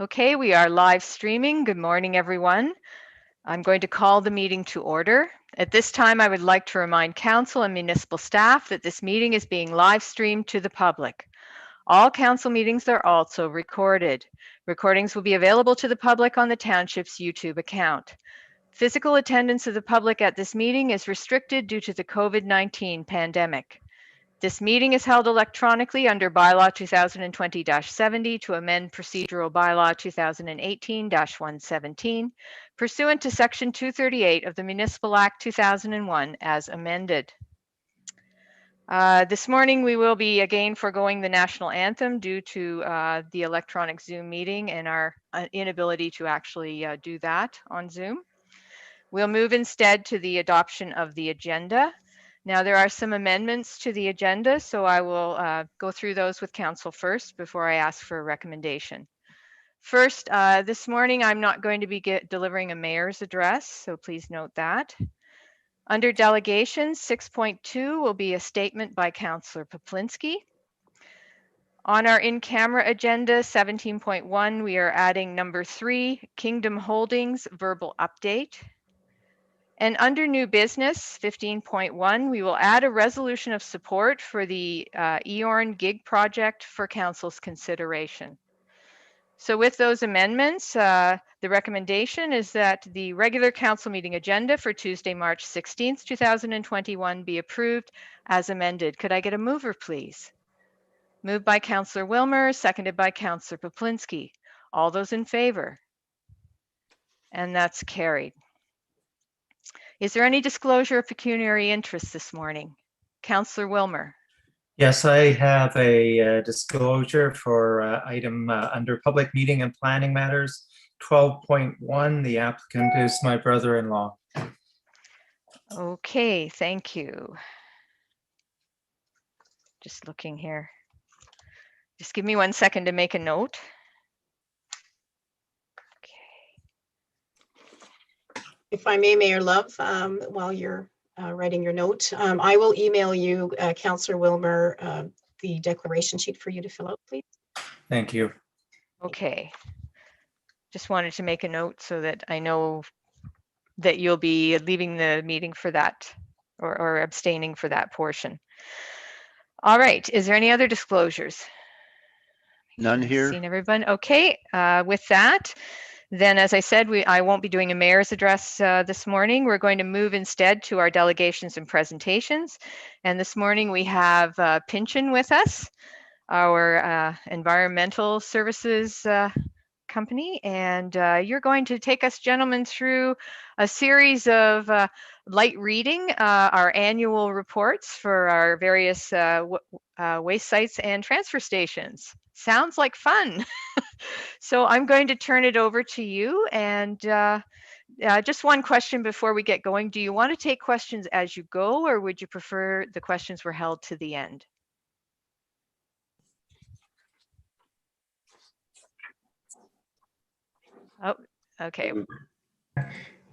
Okay, we are live streaming. Good morning, everyone. I'm going to call the meeting to order. At this time, I would like to remind council and municipal staff that this meeting is being live streamed to the public. All council meetings are also recorded. Recordings will be available to the public on the township's YouTube account. Physical attendance of the public at this meeting is restricted due to the COVID-19 pandemic. This meeting is held electronically under Bylaw 2020-70 to amend Procedural Bylaw 2018-117 pursuant to Section 238 of the Municipal Act 2001 as amended. This morning we will be again foregoing the national anthem due to the electronic Zoom meeting and our inability to actually do that on Zoom. We'll move instead to the adoption of the agenda. Now, there are some amendments to the agenda, so I will go through those with council first before I ask for a recommendation. First, this morning, I'm not going to be delivering a mayor's address, so please note that. Under delegations, 6.2 will be a statement by Councillor Poplinski. On our in-camera agenda, 17.1, we are adding number 3, Kingdom Holdings verbal update. And under new business, 15.1, we will add a resolution of support for the EORN gig project for council's consideration. So with those amendments, the recommendation is that the regular council meeting agenda for Tuesday, March 16th, 2021 be approved as amended. Could I get a mover, please? Moved by Councillor Wilmer, seconded by Councillor Poplinski. All those in favor? And that's carried. Is there any disclosure of pecuniary interest this morning? Councillor Wilmer. Yes, I have a disclosure for item under public meeting and planning matters, 12.1. The applicant is my brother-in-law. Okay, thank you. Just looking here. Just give me 1 second to make a note. If I may, Mayor Love, while you're writing your note, I will email you, Councillor Wilmer, the declaration sheet for you to fill out, please. Thank you. Okay. Just wanted to make a note so that I know that you'll be leaving the meeting for that or abstaining for that portion. All right. Is there any other disclosures? None here. Seen everyone? Okay. With that, then, as I said, I won't be doing a mayor's address this morning. We're going to move instead to our delegations and presentations. And this morning we have Pinchin with us, our environmental services company. And you're going to take us, gentlemen, through a series of light reading our annual reports for our various waste sites and transfer stations. Sounds like fun. So I'm going to turn it over to you. And just one question before we get going. Do you want to take questions as you go, or would you prefer the questions were held to the end? Oh, okay.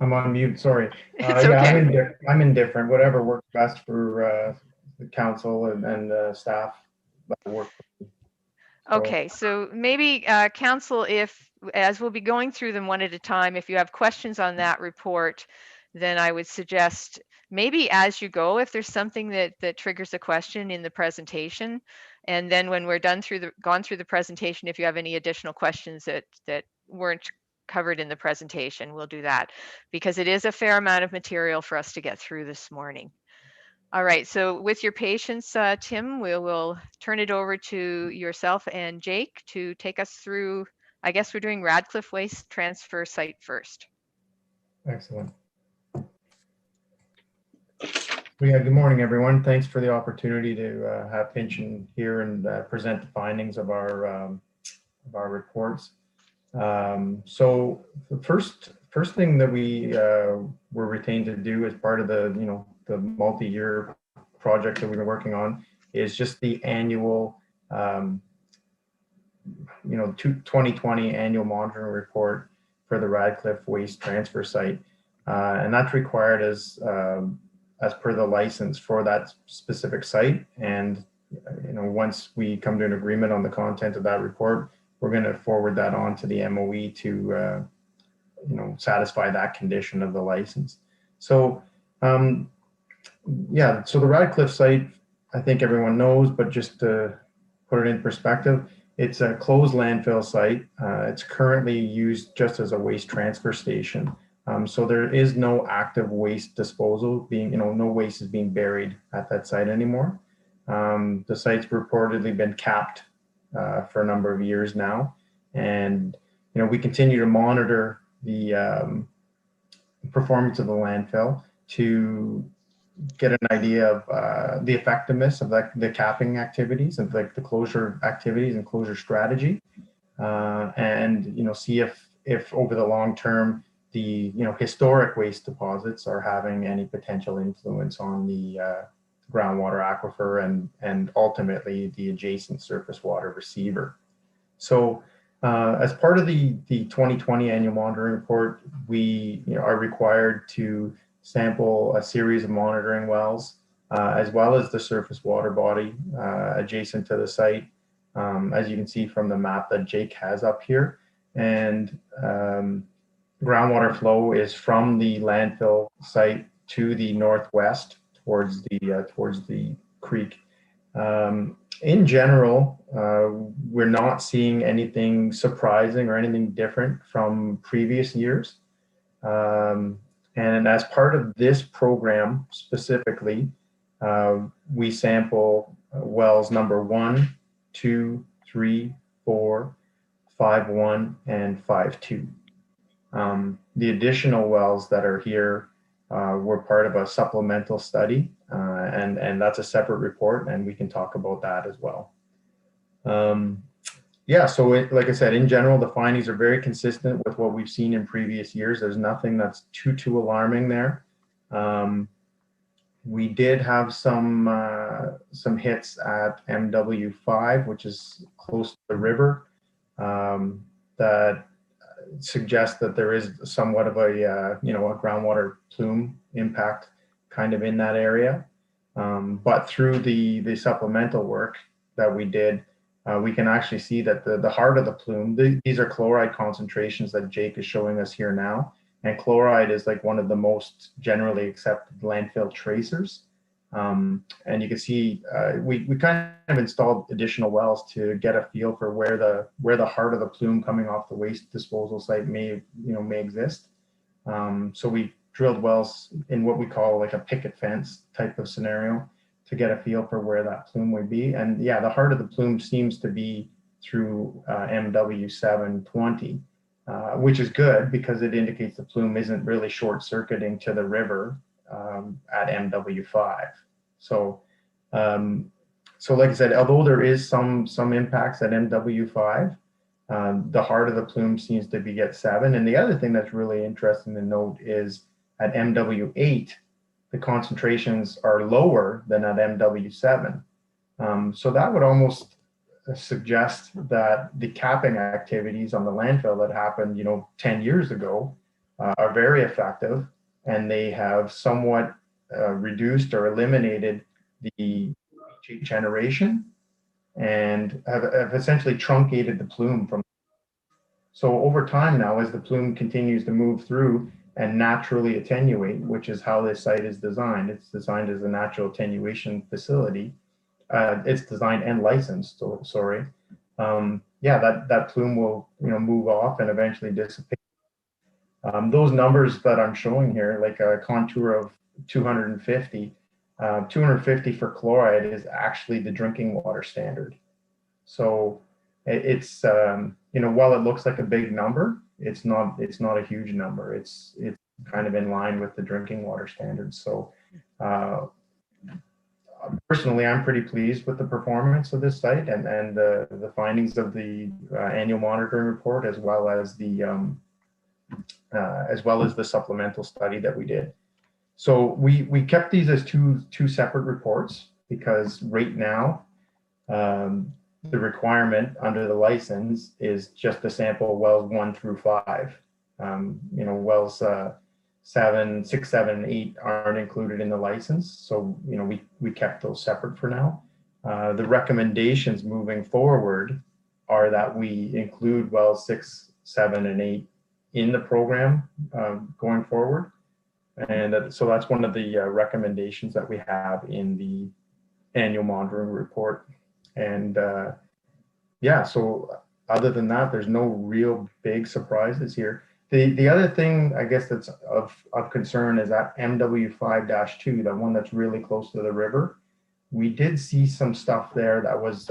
I'm on mute, sorry. It's yeah, okay. I'm indifferent, whatever works best for the council and staff. That work. Okay, so maybe council, as we'll be going through them one at a time, if you have questions on that report, then I would suggest maybe as you go, if there's something that triggers a question in the presentation, and then when we're gone through the presentation, if you have any additional questions that weren't covered in the presentation, we'll do that, because it is a fair amount of material for us to get through this morning. All right, so with your patience, Tim, we will turn it over to yourself and Jake to take us through, I guess we're doing Radcliff Waste Transfer Site first. Excellent. Yeah, good morning, everyone. Thanks for the opportunity to have Pinchin here and present the findings of our reports. So the first thing that we were retained to do as part of the the multi-year project that we've been working on is just the annual 2020 annual monitoring report for the Radcliff Waste Transfer Site, and that's required as per the license for that specific site. And once we come to an agreement on the content of that report, we're going to forward that on to the MOE to satisfy that condition of the license. So yeah, so the Radcliff site, I think everyone knows, but just to put it in perspective, it's a closed landfill site. It's currently used just as a waste transfer station. So there is no active waste disposal being, no waste is being buried at that site anymore. The site's reportedly been capped for a number of years now. And, we continue to monitor the performance of the landfill to get an idea of the effectiveness of the capping activities and like the closure activities and closure strategy, and see if over the long term the historic waste deposits are having any potential influence on the groundwater aquifer and ultimately the adjacent surface water receiver. So as part of the 2020 annual monitoring report, we are required to sample a series of monitoring wells, as well as the surface water body adjacent to the site, as you can see from the map that Jake has up here. And groundwater flow is from the landfill site to the northwest towards the creek. In general, we're not seeing anything surprising or anything different from previous years. And as part of this program specifically, we sample wells number 1, 2, 3, 4, 5.1, and 5.2. The additional wells that are here were part of a supplemental study, and that's a separate report, and we can talk about that as well. Yeah, so like I said, in general, the findings are very consistent with what we've seen in previous years. There's nothing that's too alarming there. We did have some hits at MW5, which is close to the river, that suggest that there is somewhat of a groundwater plume impact kind of in that area. But through the supplemental work that we did, we can actually see that the heart of the plume, these are chloride concentrations that Jake is showing us here now. And chloride is like one of the most generally accepted landfill tracers. And you can see we kind of installed additional wells to get a feel for where the heart of the plume coming off the waste disposal site may exist. So we drilled wells in what we call like a picket fence type of scenario to get a feel for where that plume would be. And yeah, the heart of the plume seems to be through MW 720, which is good because it indicates the plume isn't really short circuiting to the river at MW 5. So, so like I said, although there is some impacts at MW 5, the heart of the plume seems to be at 7. And the other thing that's really interesting to note is at MW 8, the concentrations are lower than at MW 7. So that would almost suggest that the capping activities on the landfill that happened, 10 years ago are very effective, and they have somewhat reduced or eliminated the leachate generation and have essentially truncated the plume from. So over time now, as the plume continues to move through and naturally attenuate, which is how this site is designed. It's designed as a natural attenuation facility. It's designed and licensed, so sorry. Yeah, that plume will move off and eventually dissipate. Those numbers that I'm showing here, like a contour of 250, 250 for chloride is actually the drinking water standard. So it's while it looks like a big number, it's not a huge number. It's kind of in line with the drinking water standards. So personally, I'm pretty pleased with the performance of this site and the findings of the annual monitoring report, as well as the supplemental study that we did. So we kept these as two separate reports because right now the requirement under the license is just to sample wells 1 through 5. Wells 6, 7, and 8 aren't included in the license, so we kept those separate for now. The recommendations moving forward are that we include wells 6, 7, and 8 in the program going forward. And so that's one of the recommendations that we have in the annual monitoring report. And yeah, so other than that, there's no real big surprises here. The other thing, I guess, that's of concern is that MW5-2, the one that's really close to the river. We did see some stuff there that was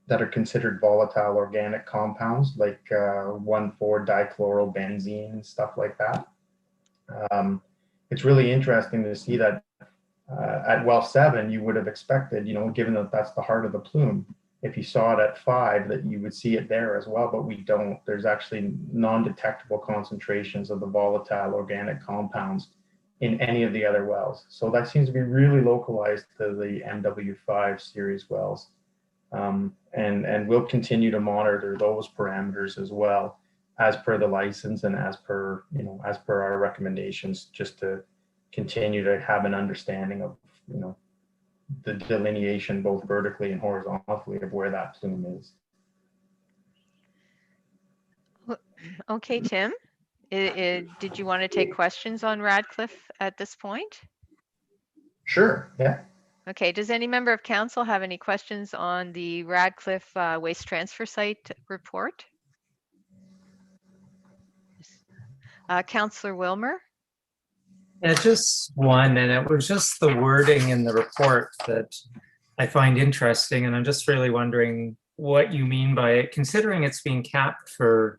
that are considered volatile organic compounds, like 1,4-dichlorobenzene, stuff like that. It's really interesting to see that at well 7, you would have expected, given that that's the heart of the plume, if you saw it at 5, that you would see it there as well, but we don't. There's actually non-detectable concentrations of the volatile organic compounds in any of the other wells. So that seems to be really localized to the MW5 series wells. And we'll continue to monitor those parameters as well, as per the license and as per our recommendations, just to continue to have an understanding of, the delineation both vertically and horizontally of where that plume is. Okay, Tim, did you want to take questions on Radcliffe at this point? Sure, yeah. Okay, does any member of council have any questions on the Radcliffe waste transfer site report? Councillor Wilmer? Yeah, just one, and it was just the wording in the report that I find interesting, and I'm just really wondering what you mean by it, considering it's been capped for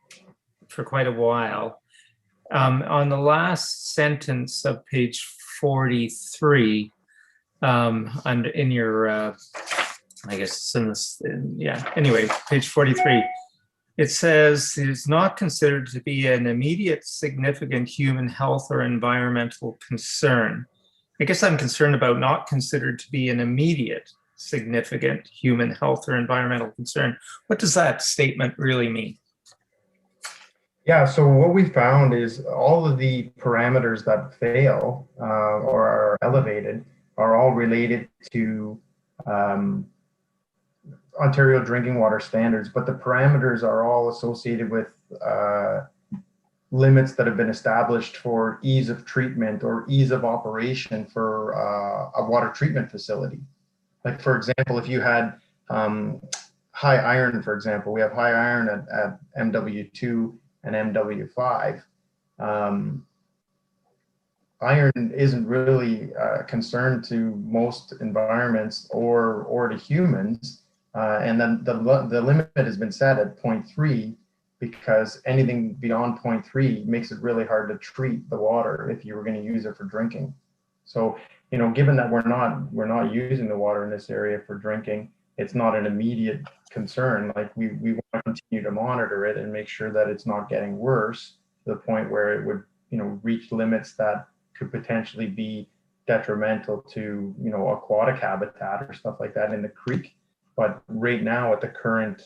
quite a while. On the last sentence of page 43, and in your, I guess it's in this, yeah, anyway, page 43, it says it is not considered to be an immediate significant human health or environmental concern. I guess I'm concerned about not considered to be an immediate significant human health or environmental concern. What does that statement really mean? Yeah, so what we found is all of the parameters that fail or are elevated are all related to Ontario drinking water standards, but the parameters are all associated with limits that have been established for ease of treatment or ease of operation for a water treatment facility. Like, for example, if you had high iron, for example, we have high iron at MW2 and MW5. Iron isn't really a concern to most environments or to humans. And then the limit has been set at 0.3 because anything beyond 0.3 makes it really hard to treat the water if you were going to use it for drinking. So, given that we're not using the water in this area for drinking, it's not an immediate concern. Like, we want to continue to monitor it and make sure that it's not getting worse to the point where it would, reach limits that could potentially be detrimental to, aquatic habitat or stuff like that in the creek. But right now, at the current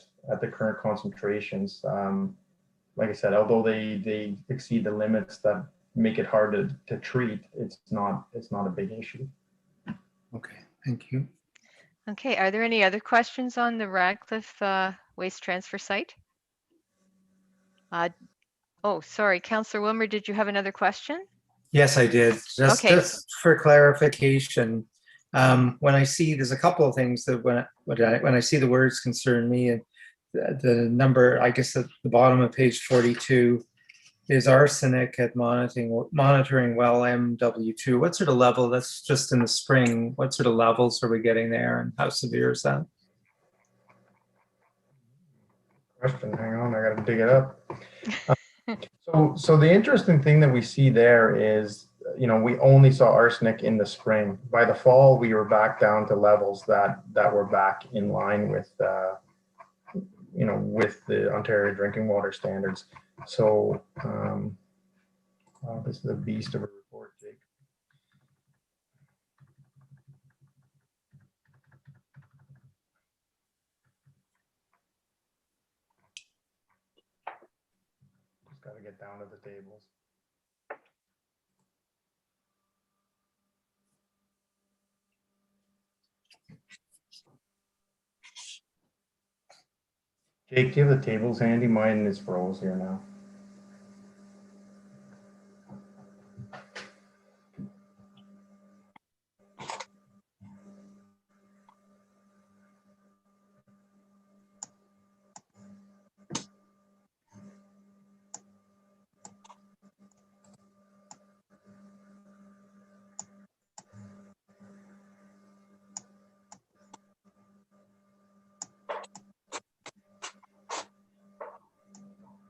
concentrations, like I said, although they exceed the limits that make it hard to treat, it's not a big issue. Okay, thank you. Okay, are there any other questions on the Radcliffe waste transfer site? Oh, sorry, Councillor Wilmer, did you have another question? Yes, I did. Just for clarification, when I see, there's a couple of things that when I see the words concern me, and the number, I guess at the bottom of page 42 is arsenic at monitoring well MW2. What sort of level? That's just in the spring. What sort of levels are we getting there, and how severe is that? Question. Hang on, I got to dig it up. So the interesting thing that we see there is, we only saw arsenic in the spring. By the fall, we were back down to levels that were back in line with, with the Ontario drinking water standards. So this is a beast of a report, Jake. Just got to get down to the tables. Jake, do you have the tables handy? Mine is froze here now.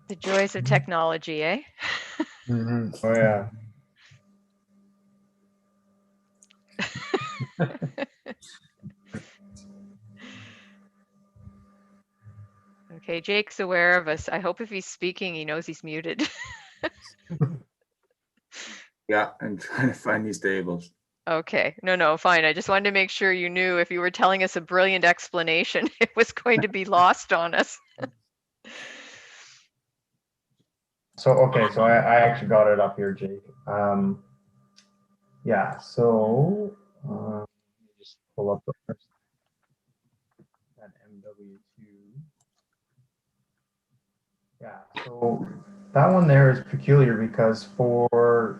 The joys of technology, eh? Oh, yeah. Okay, Jake's aware of us. I hope if he's speaking, he knows he's muted. Yeah, I'm trying to find these tables. Okay, no, fine. I just wanted to make sure you knew if you were telling us a brilliant explanation, it was going to be lost on us. So, okay, so I actually got it up here, Jake. Yeah, so let me just pull up the first that MW2. Yeah, so that one there is peculiar because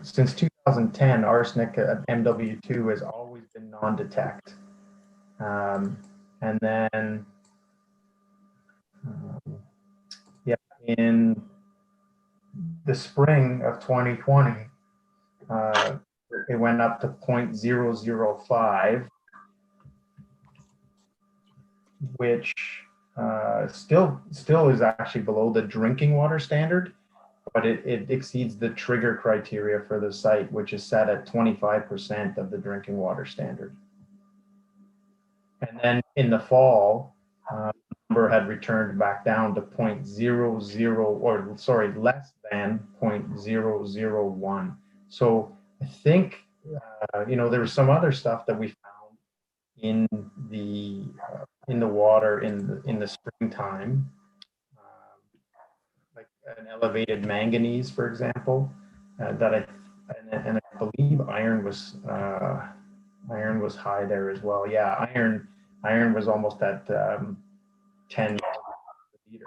since 2010, arsenic at MW2 has always been non-detect. And then, yeah, in the spring of 2020, it went up to 0.005, which still is actually below the drinking water standard, but it exceeds the trigger criteria for the site, which is set at 25% of the drinking water standard. And then in the fall, the number had returned back down to 0.00, or sorry, less than 0.001. So I think, there was some other stuff that we found in the water in the springtime, like an elevated manganese, for example, that I believe iron was high there as well. Yeah, iron was almost at 10 liter.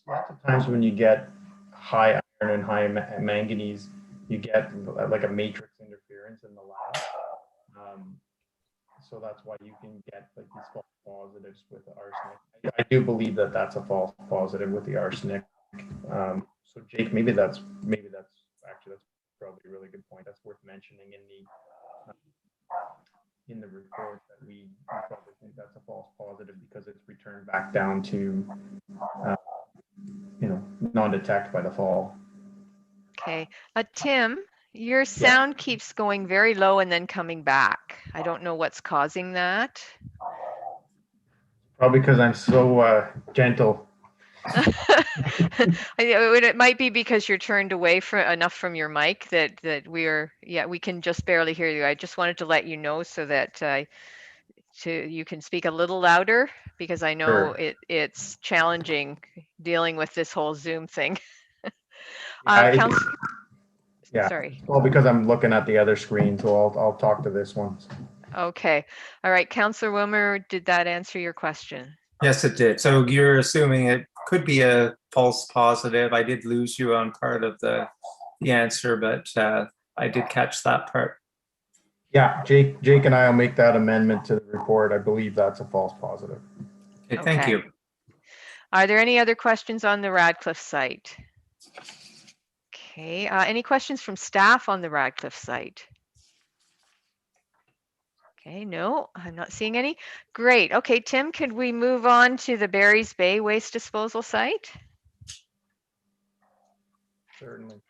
Lots of times when you get high iron and high manganese, you get like a matrix interference in the lab. So that's why you can get like these false positives with the arsenic. I do believe that that's a false positive with the arsenic. So Jake, maybe that's probably a really good point. That's worth mentioning in the report that we probably think that's a false positive because it's returned back down to non-detect by the fall. Okay, Tim, your sound keeps going very low and then coming back. I don't know what's causing that. Probably because I'm so gentle. It might be because you're turned away enough from your mic that we can just barely hear you. I just wanted to let you know so that you can speak a little louder because I know Sure. it's challenging dealing with this whole Zoom thing. Yeah. Sorry. Well, because I'm looking at the other screen, so I'll talk to this one. Okay. All right, Councillor Wilmer, did that answer your question? Yes, it did. So you're assuming it could be a false positive. I did lose you on part of the answer, but I did catch that part. Yeah, Jake and I will make that amendment to the report. I believe that's a false positive. Okay, thank you. Are there any other questions on the Radcliff site? Okay, any questions from staff on the Radcliff site? Okay, no, I'm not seeing any. Great. Okay, Tim, could we move on to the Barry's Bay waste disposal site? Certainly.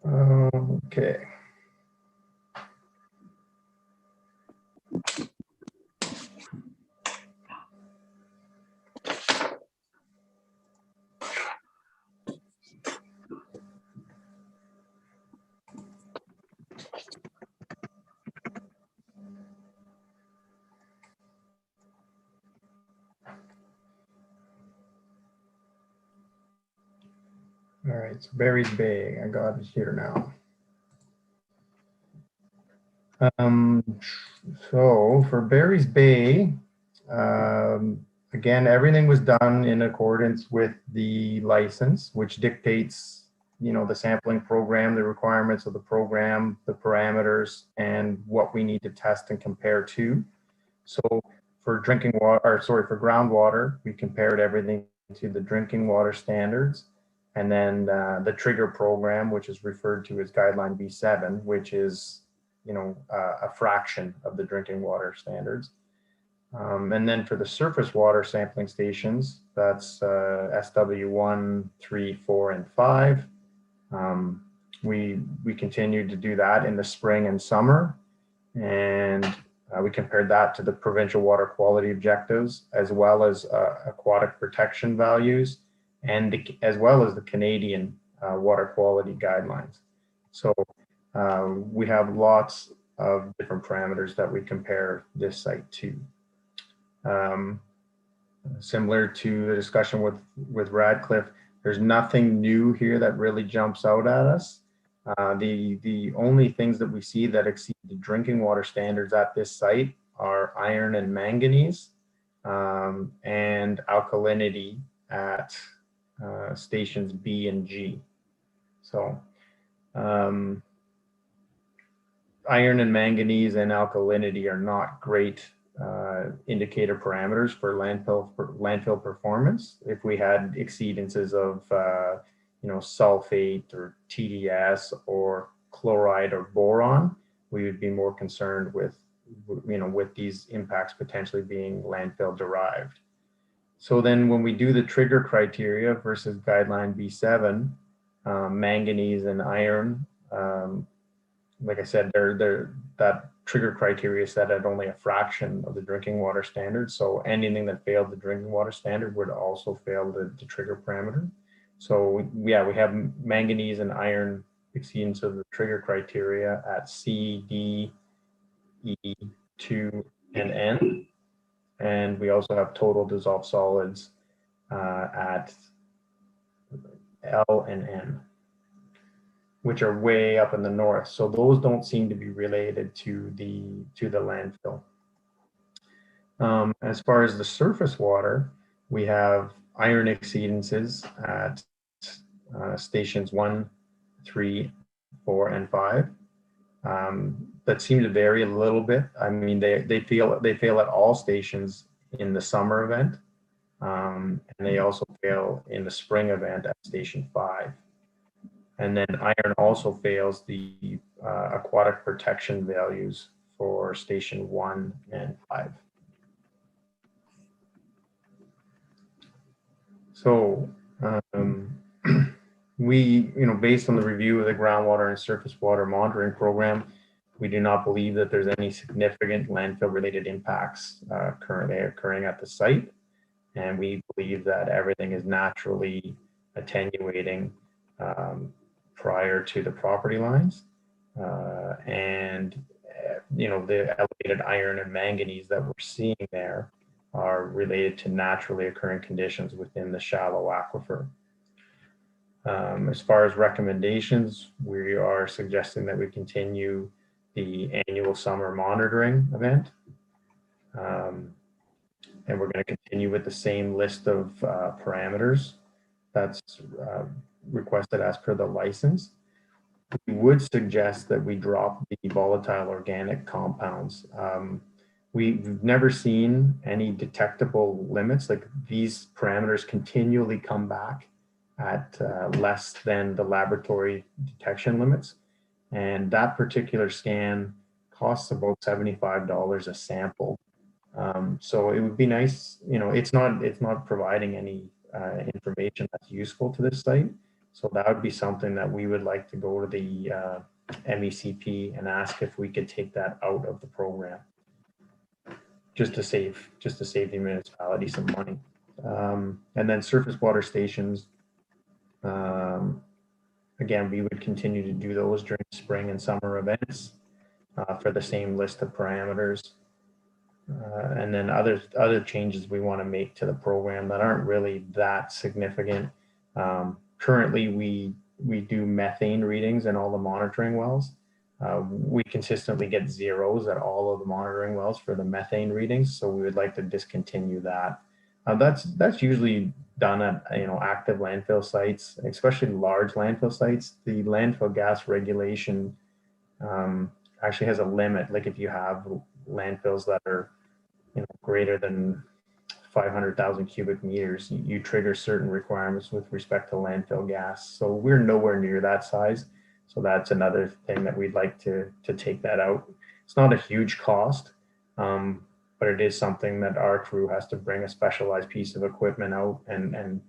Okay. All right, so Barry's Bay, I got it here now. So for Barry's Bay, again, everything was done in accordance with the license, which dictates, the sampling program, the requirements of the program, the parameters, and what we need to test and compare to. So for drinking water, or sorry, for groundwater, we compared everything to the drinking water standards. And then the trigger program, which is referred to as guideline B7, which is, a fraction of the drinking water standards. And then for the surface water sampling stations, that's SW1, 3, 4, and 5. We continued to do that in the spring and summer. And we compared that to the provincial water quality objectives, as well as aquatic protection values, and as well as the Canadian water quality guidelines. So we have lots of different parameters that we compare this site to. Similar to the discussion with Radcliff, there's nothing new here that really jumps out at us. The only things that we see that exceed the drinking water standards at this site are iron and manganese, and alkalinity at stations B and G. So iron and manganese and alkalinity are not great indicator parameters for landfill performance. If we had exceedances of sulfate or TDS or chloride or boron, we would be more concerned with these impacts potentially being landfill derived. So then when we do the trigger criteria versus guideline B7, manganese and iron, like I said, that trigger criteria is set at only a fraction of the drinking water standard. So anything that failed the drinking water standard would also fail the trigger parameter. So yeah, we have manganese and iron exceedance of the trigger criteria at C, D, E, 2, and N. And we also have total dissolved solids at L and N, which are way up in the north. So those don't seem to be related to the landfill. As far as the surface water, we have iron exceedances at stations 1, 3, 4, and 5. That seem to vary a little bit. I mean, they fail at all stations in the summer event, and they also fail in the spring event at station 5. And then iron also fails the aquatic protection values for station 1 and 5. So we, based on the review of the groundwater and surface water monitoring program, we do not believe that there's any significant landfill related impacts currently occurring at the site. And we believe that everything is naturally attenuating prior to the property lines. The elevated iron and manganese that we're seeing there are related to naturally occurring conditions within the shallow aquifer. As far as recommendations, we are suggesting that we continue the annual summer monitoring event. And we're going to continue with the same list of parameters that's requested as per the license. We would suggest that we drop the volatile organic compounds. We've never seen any detectable limits. Like, these parameters continually come back at less than the laboratory detection limits. And that particular scan costs about $75 a sample. So it would be nice, it's not providing any information that's useful to this site. So that would be something that we would like to go to the MECP and ask if we could take that out of the program, just to save the municipality some money. And then surface water stations, again, we would continue to do those during spring and summer events for the same list of parameters. And then other changes we want to make to the program that aren't really that significant. currently we do methane readings in all the monitoring wells. We consistently get zeros at all of the monitoring wells for the methane readings, so we would like to discontinue that. That's usually done at active landfill sites, especially large landfill sites. The landfill gas regulation actually has a limit. Like if you have landfills that are greater than 500,000 cubic meters, you trigger certain requirements with respect to landfill gas. So we're nowhere near that size. So that's another thing that we'd like to take that out. It's not a huge cost, but it is something that our crew has to bring a specialized piece of equipment out, and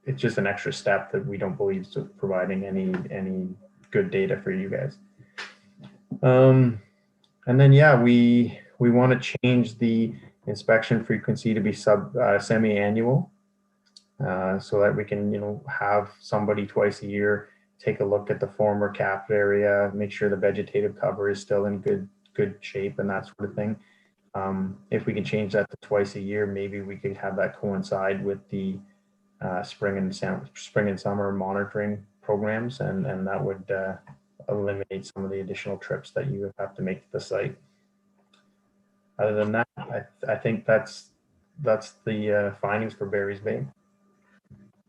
it's just an extra step that we don't believe is providing any good data for you guys. And then we want to change the inspection frequency to be semi-annual, so that we can have somebody twice a year take a look at the former capped area, make sure the vegetative cover is still in good shape and that sort of thing. If we can change that to twice a year, maybe we could have that coincide with the spring and summer monitoring programs, and that would eliminate some of the additional trips that you would have to make to the site. Other than that, I think that's the findings for Barry's Bay.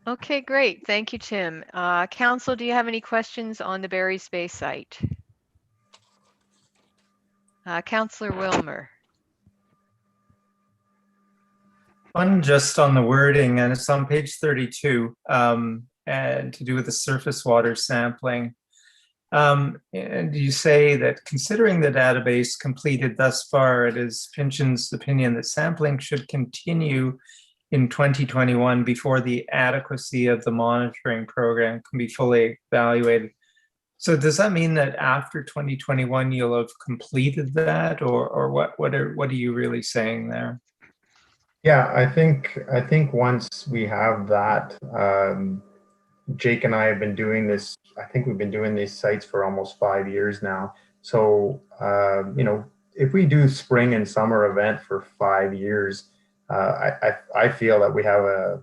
Okay, great. Thank you, Tim. Council, do you have any questions on the Barry's Bay site? Councillor Wilmer. One just on the wording, and it's on page 32, and to do with the surface water sampling. And you say that considering the database completed thus far, it is Pynchon's opinion that sampling should continue in 2021 before the adequacy of the monitoring program can be fully evaluated. So does that mean that after 2021 you'll have completed that, or what are you really saying there? Yeah, I think once we have that, Jake and I have been doing this. I think we've been doing these sites for almost 5 years now. So if we do spring and summer event for 5 years, I feel that we have a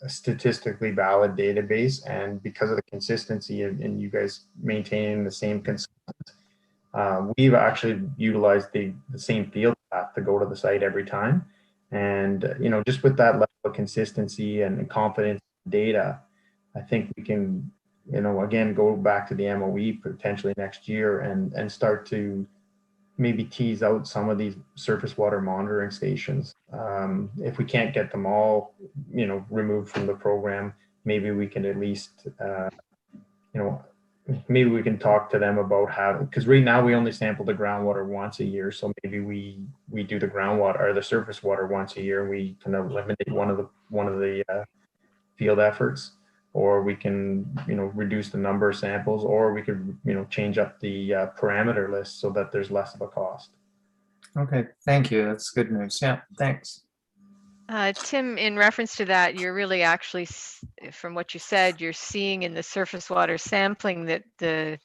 statistically valid database, and because of the consistency and you guys maintaining the same we've actually utilized the same field path to go to the site every time. And just with that level of consistency and confidence in data, I think we can again go back to the MOE potentially next year and start to maybe tease out some of these surface water monitoring stations. If we can't get them all removed from the program, maybe we can at least maybe we can talk to them about how, because right now we only sample the groundwater once a year. So maybe we do the groundwater or the surface water once a year, and we can eliminate one of the field efforts, or we can reduce the number of samples, or we could change up the parameter list so that there's less of a cost. Okay, thank you. That's good news. Yeah, thanks. Tim, in reference to that, you're really actually, from what you said, you're seeing in the surface water sampling that the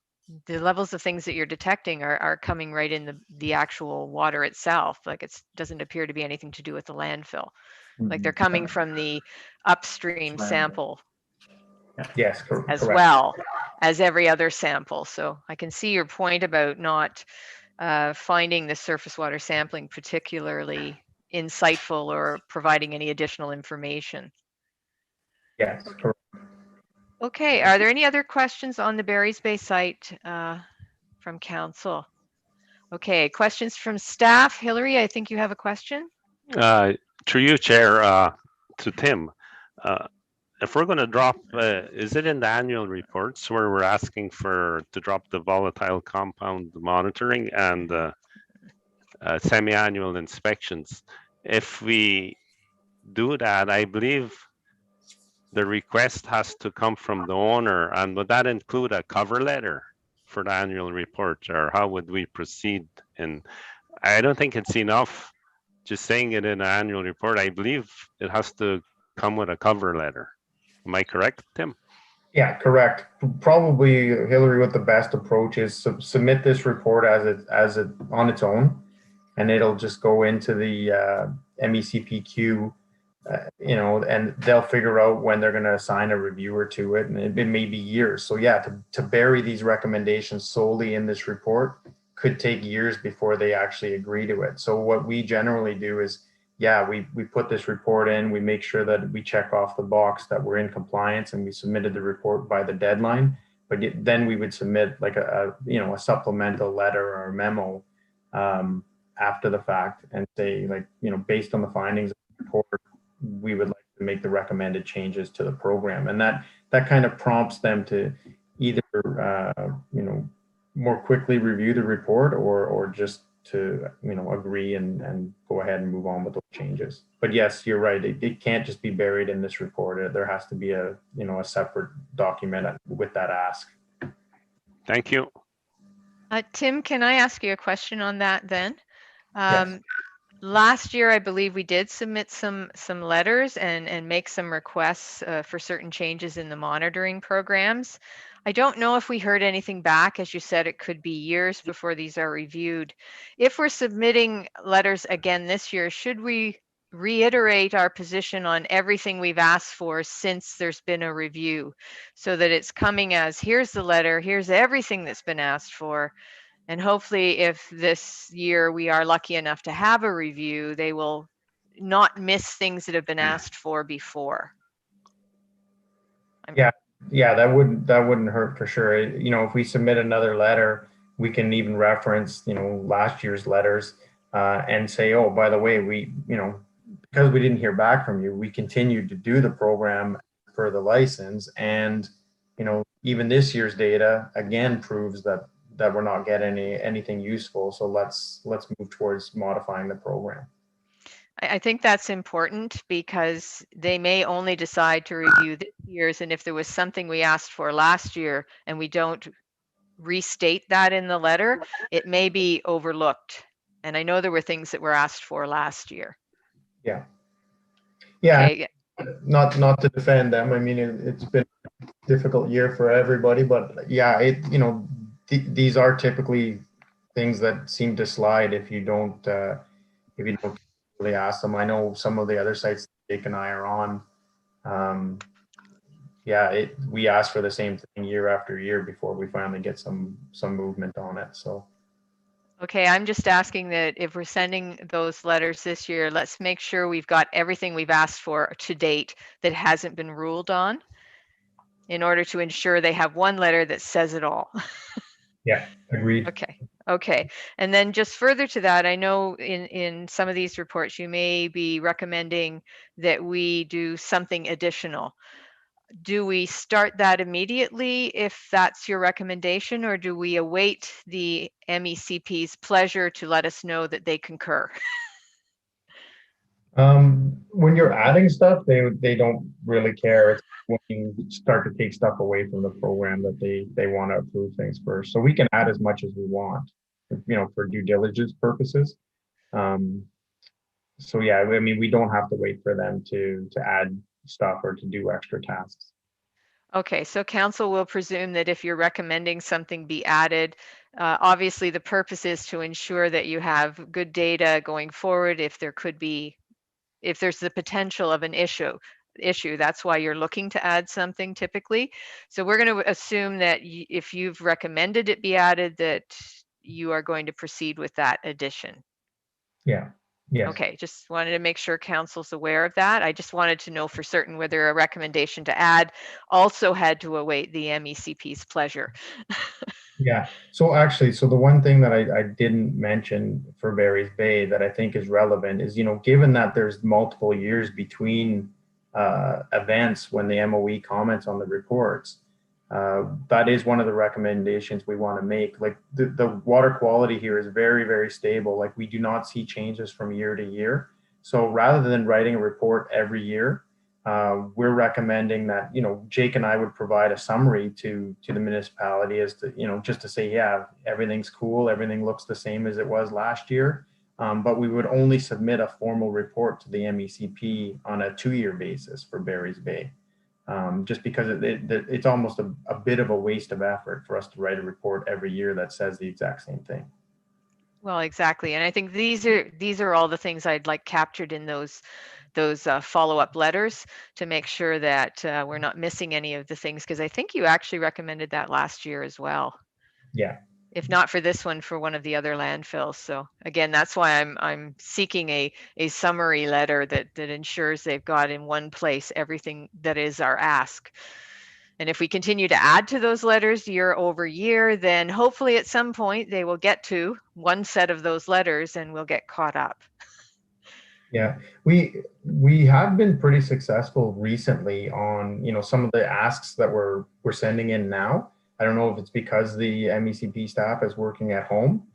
levels of things that you're detecting are coming right in the actual water itself. Like it doesn't appear to be anything to do with the landfill. Like they're coming from the upstream sample. Yes, as correct. well as every other sample. So I can see your point about not finding the surface water sampling particularly insightful or providing any additional information. Yes, correct. Okay, are there any other questions on the Barry's Bay site from council? Okay, questions from staff. Hillary, I think you have a question. Through you, Chair, to Tim. If we're going to drop, is it in the annual reports where we're asking to drop the volatile compound monitoring and semi-annual inspections? If we do that, I believe the request has to come from the owner, and would that include a cover letter for the annual report, or how would we proceed? And I don't think it's enough just saying it in an annual report. I believe it has to come with a cover letter. Am I correct, Tim? Yeah, correct. Probably, Hillary, what the best approach is, submit this report as it on its own, and it'll just go into the MECPQ you know, and they'll figure out when they're going to assign a reviewer to it, and it may be years. So yeah, to bury these recommendations solely in this report could take years before they actually agree to it. So what we generally do is, yeah, we put this report in, we make sure that we check off the box that we're in compliance and we submitted the report by the deadline, but then we would submit like a supplemental letter or a memo after the fact and say, like, based on the findings of the report, we would like to make the recommended changes to the program. And that kind of prompts them to either more quickly review the report or just to agree and go ahead and move on with those changes. But yes, you're right, it can't just be buried in this report. There has to be a separate document with that ask. Thank you. Tim, can I ask you a question on that then? Yes. Last year, I believe we did submit some letters and make some requests for certain changes in the monitoring programs. I don't know if we heard anything back. As you said, it could be years before these are reviewed. If we're submitting letters again this year, should we reiterate our position on everything we've asked for since there's been a review, so that it's coming as, here's the letter, here's everything that's been asked for, and hopefully if this year we are lucky enough to have a review, they will not miss things that have been asked for before. Yeah, that wouldn't hurt for sure. If we submit another letter, we can even reference, last year's letters and say, oh, by the way, because we didn't hear back from you, we continued to do the program per the license. And, even this year's data again proves that we're not getting anything useful. So let's move towards modifying the program. I think that's important because they may only decide to review this year's, and if there was something we asked for last year and we don't restate that in the letter, it may be overlooked. And I know there were things that were asked for last year. Yeah. Okay. Not to defend them. I mean, it's been a difficult year for everybody, but yeah, these are typically things that seem to slide if you don't really ask them. I know some of the other sites Jake and I are on. We ask for the same thing year after year before we finally get some movement on it. So. Okay, I'm just asking that if we're sending those letters this year, let's make sure we've got everything we've asked for to date that hasn't been ruled on, in order to ensure they have one letter that says it all. Yeah, agreed. Okay. And then just further to that, I know in some of these reports, you may be recommending that we do something additional. Do we start that immediately if that's your recommendation, or do we await the MECP's pleasure to let us know that they concur? When you're adding stuff, they don't really care. It's when you start to take stuff away from the program that they want to approve things first. So we can add as much as we want, for due diligence purposes. So yeah, I mean, we don't have to wait for them to add stuff or to do extra tasks. Okay, so council will presume that if you're recommending something be added, obviously the purpose is to ensure that you have good data going forward if there's the potential of an issue. That's why you're looking to add something typically. So we're going to assume that if you've recommended it be added, that you are going to proceed with that addition. Yeah. Yes. Okay, just wanted to make sure council's aware of that. I just wanted to know for certain whether a recommendation to add also had to await the MECP's pleasure. Yeah. So actually, the one thing that I didn't mention for Barry's Bay that I think is relevant is, given that there's multiple years between events when the MOE comments on the reports, that is one of the recommendations we want to make. Like the water quality here is very, very stable. Like we do not see changes from year to year. So rather than writing a report every year, we're recommending that, Jake and I would provide a summary to the municipality as to, just to say, yeah, everything's cool. Everything looks the same as it was last year. But we would only submit a formal report to the MECP on a 2-year basis for Barry's Bay. Just because it's almost a bit of a waste of effort for us to write a report every year that says the exact same thing. Well, exactly. And I think these are all the things I'd like captured in those follow-up letters to make sure that we're not missing any of the things, because I think you actually recommended that last year as well. Yeah. If not for this one, for one of the other landfills. So again, that's why I'm seeking a summary letter that ensures they've got in one place everything that is our ask. And if we continue to add to those letters year over year, then hopefully at some point they will get to one set of those letters and we'll get caught up. Yeah, we have been pretty successful recently on, you know, some of the asks that we're sending in now. I don't know if it's because the MECP staff is working at home,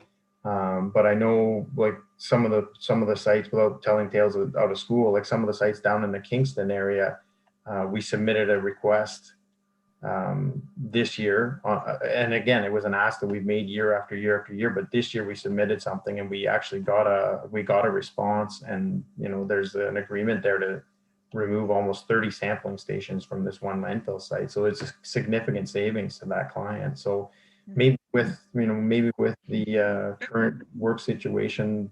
but I know like some of the sites, without telling tales out of school, like some of the sites down in the Kingston area, we submitted a request this year, and again, it was an ask that we've made year after year after year, but this year we submitted something and we actually got a response, and you know, there's an agreement there to remove almost 30 sampling stations from this one landfill site. So it's a significant savings to that client. So maybe with, you know, maybe with the current work situation,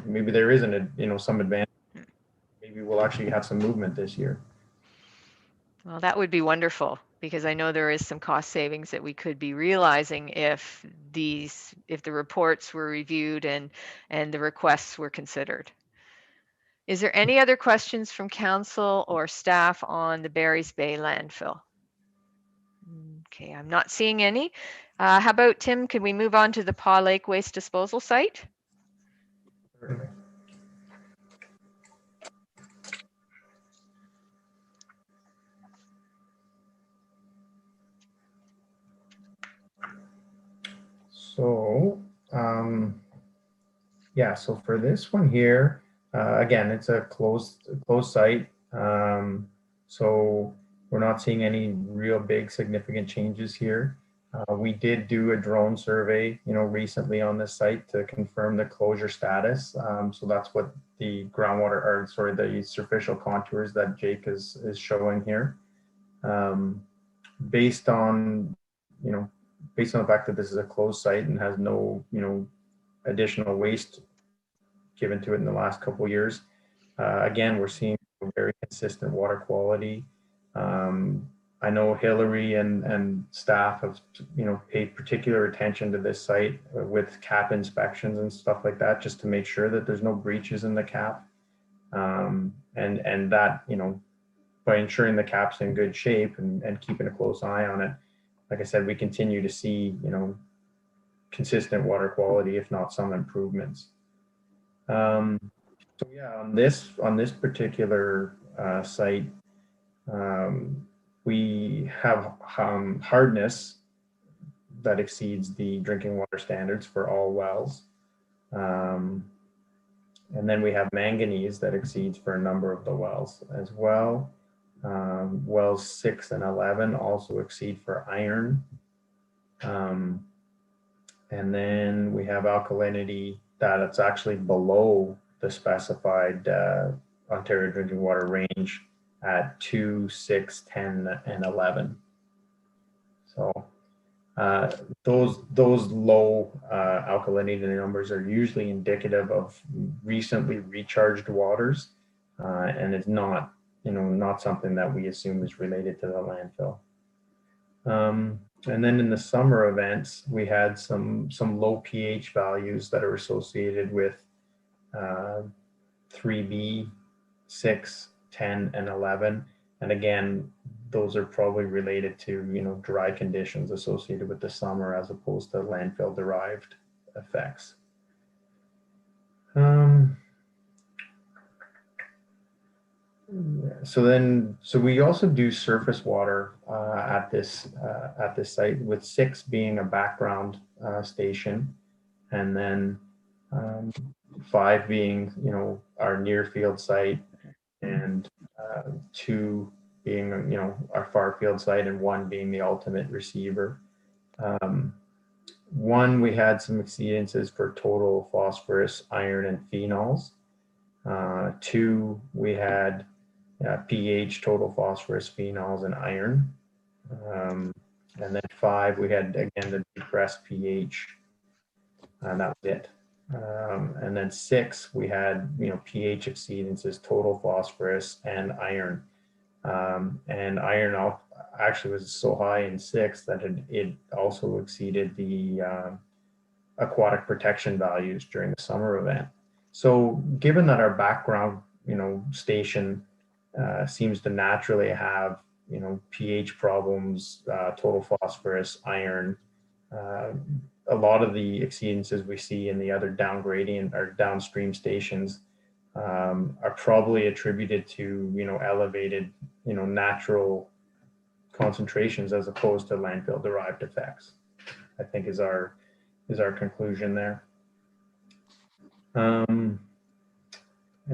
maybe there isn't a, you know, some advantage. Maybe we'll actually have some movement this year. Well, that would be wonderful, because I know there is some cost savings that we could be realizing if the reports were reviewed and the requests were considered. Is there any other questions from council or staff on the Barry's Bay landfill? Okay, I'm not seeing any. How about Tim, can we move on to the Paw Lake waste disposal site? So, yeah, so for this one here, again, it's a closed site. So we're not seeing any real big significant changes here. We did do a drone survey, you know, recently on this site to confirm the closure status. So that's what the groundwater, or sorry, the superficial contours that Jake is showing here. Based on, you know, based on the fact that this is a closed site and has no, you know, additional waste given to it in the last couple of years. Again, we're seeing very consistent water quality. I know Hillary and staff have, you know, paid particular attention to this site with cap inspections and stuff like that, just to make sure that there's no breaches in the cap. And that, you know, by ensuring the cap's in good shape and keeping a close eye on it, like I said, we continue to see, you know, consistent water quality, if not some improvements. So yeah, on this particular site, we have hardness that exceeds the drinking water standards for all wells. And then we have manganese that exceeds for a number of the wells as well. Wells 6 and 11 also exceed for iron. And then we have alkalinity that it's actually below the specified Ontario drinking water range at 2, 6, 10, and 11. So those low alkalinity numbers are usually indicative of recently recharged waters, and it's not, you know, not something that we assume is related to the landfill. And then in the summer events, we had some low pH values that are associated with 3B, 6, 10, and 11. And again, those are probably related to, you know, dry conditions associated with the summer as opposed to landfill derived effects. So we also do surface water at this site, with 6 being a background station, and then 5 being, you know, our near field site, and 2 being, you know, our far field site, and 1 being the ultimate receiver. 1, we had some exceedances for total phosphorus, iron, and phenols. 2, we had pH, total phosphorus, phenols, and iron. And then 5, we had, again, the depressed pH, and that was it. And then 6, we had, pH exceedances, total phosphorus and iron. And iron actually was so high in 6 that it also exceeded the aquatic protection values during the summer event. So given that our background, station seems to naturally have, pH problems, total phosphorus, iron, a lot of the exceedances we see in the other down gradient or downstream stations are probably attributed to, elevated, natural concentrations as opposed to landfill derived effects, I think is our conclusion there.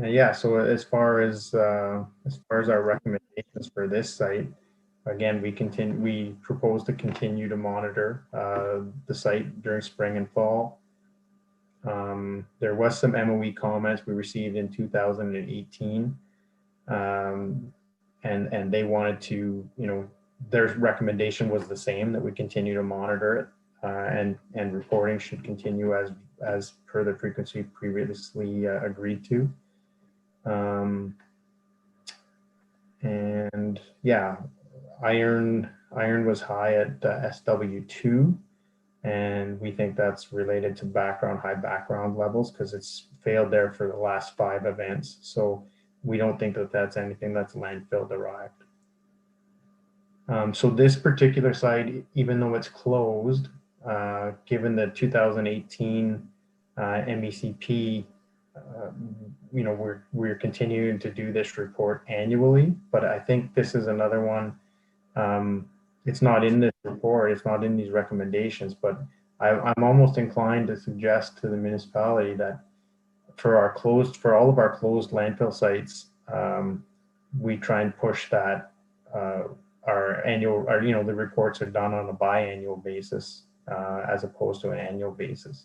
Yeah, so as far as our recommendations for this site, again, we propose to continue to monitor the site during spring and fall. There was some MOE comments we received in 2018, and they wanted to, their recommendation was the same, that we continue to monitor it, and reporting should continue as per the frequency previously agreed to. And yeah, iron was high at SW2, and we think that's related to high background levels because it's failed there for the last 5 events. So we don't think that that's anything that's landfill derived. So this particular site, even though it's closed, given the 2018 MECP, we're continuing to do this report annually, but I think this is another one. It's not in this report, it's not in these recommendations, but I'm almost inclined to suggest to the municipality that for all of our closed landfill sites, we try and push that the reports are done on a biannual basis as opposed to an annual basis.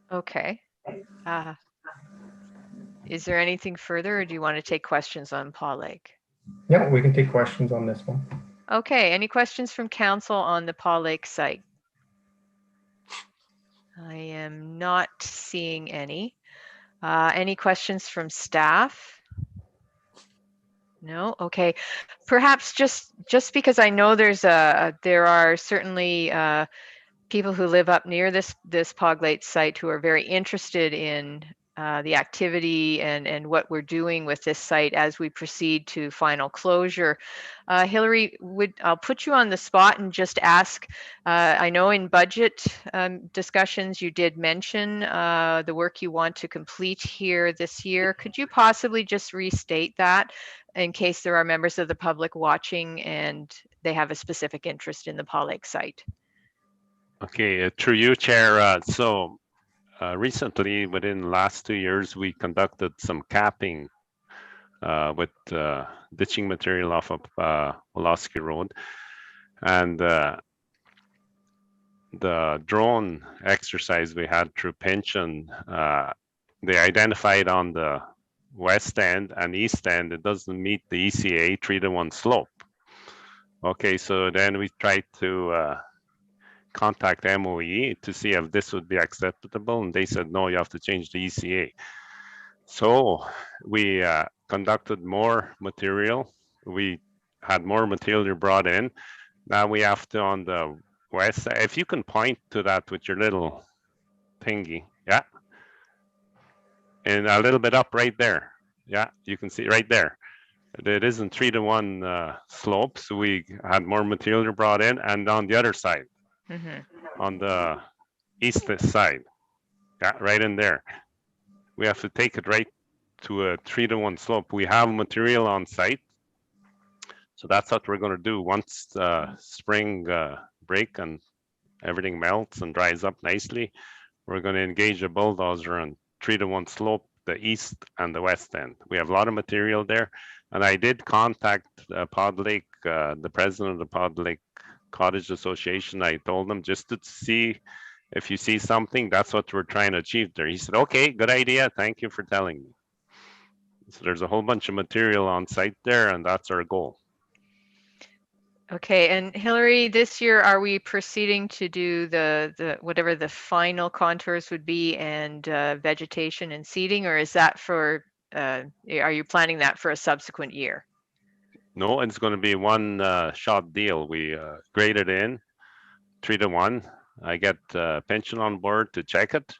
Okay. Is there anything further, or do you want to take questions on Paw Lake? Yeah, we can take questions on this one. Okay, any questions from council on the Paw Lake site? I am not seeing any. Any questions from staff? No? Okay. Perhaps just because I know there are certainly people who live up near this Paw Lake site who are very interested in the activity and what we're doing with this site as we proceed to final closure. Hillary, I'll put you on the spot and just ask, I know in budget discussions you did mention the work you want to complete here this year. Could you possibly just restate that in case there are members of the public watching and they have a specific interest in the Paw Lake site? Okay, through you, Chair. Recently, within the last 2 years, we conducted some capping with ditching material off of Pulaski Road. And the drone exercise we had through pension, they identified on the west end and east end, it doesn't meet the ECA 3-to-1 slope. Okay, so then we tried to contact MOE to see if this would be acceptable, and they said no, you have to change the ECA. So we conducted more material. We had more material brought in. Now we have to, on the west side, if you can point to that with your little thingy, yeah, and a little bit up right there, yeah, you can see right there. It isn't 3-to-1 slope, so we had more material brought in, and on the other side, on the east side, yeah, right in there, we have to take it right to a 3-to-1 slope. We have material on site, so that's what we're going to do once spring break and everything melts and dries up nicely. We're going to engage a bulldozer and 3-to-1 slope the east and the west end. We have a lot of material there, and I did contact Paw Lake, the president of the Paw Lake Cottage Association. I told them just to see if you see something, that's what we're trying to achieve there. He said, okay, good idea. Thank you for telling me. So there's a whole bunch of material on site there, and that's our goal. Okay, and Hillary, this year, are we proceeding to do the whatever the final contours would be and vegetation and seeding, or is that for, are you planning that for a subsequent year? No, it's going to be one shot deal. We graded in 3-to-1. I get pension on board to check it.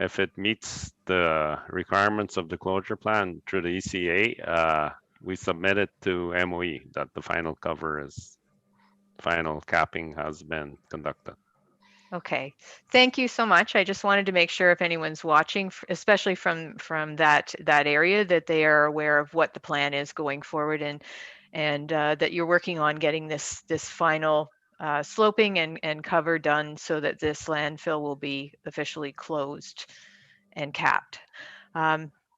If it meets the requirements of the closure plan through the ECA, we submit it to MOE that the final capping has been conducted. Okay, thank you so much. I just wanted to make sure if anyone's watching, especially from that area, that they are aware of what the plan is going forward, and that you're working on getting this final sloping and cover done so that this landfill will be officially closed and capped.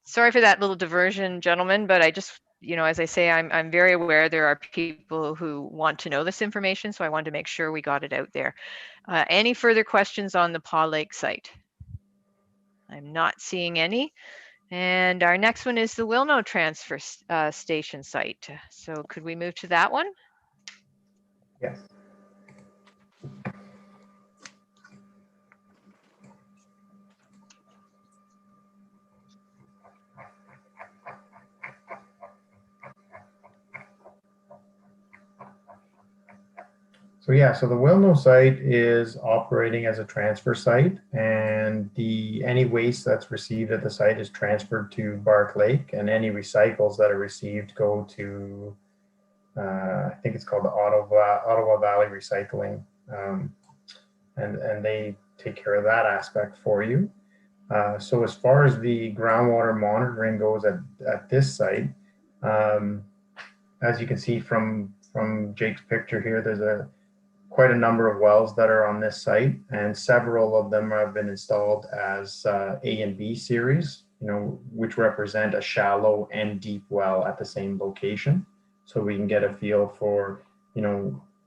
Sorry for that little diversion, gentlemen, but I just, as I say, I'm very aware there are people who want to know this information, so I wanted to make sure we got it out there. Any further questions on the Paw Lake site? I'm not seeing any. And our next one is the Wilno transfer station site. So could we move to that one? Yes. So yeah, so the Wilno site is operating as a transfer site, and any waste that's received at the site is transferred to Bark Lake, and any recycles that are received go to, I think it's called the Ottawa Valley Recycling, and they take care of that aspect for you. So as far as the groundwater monitoring goes at this site, as you can see from Jake's picture here, there's quite a number of wells that are on this site, and several of them have been installed as A and B series, which represent a shallow and deep well at the same location. So we can get a feel for,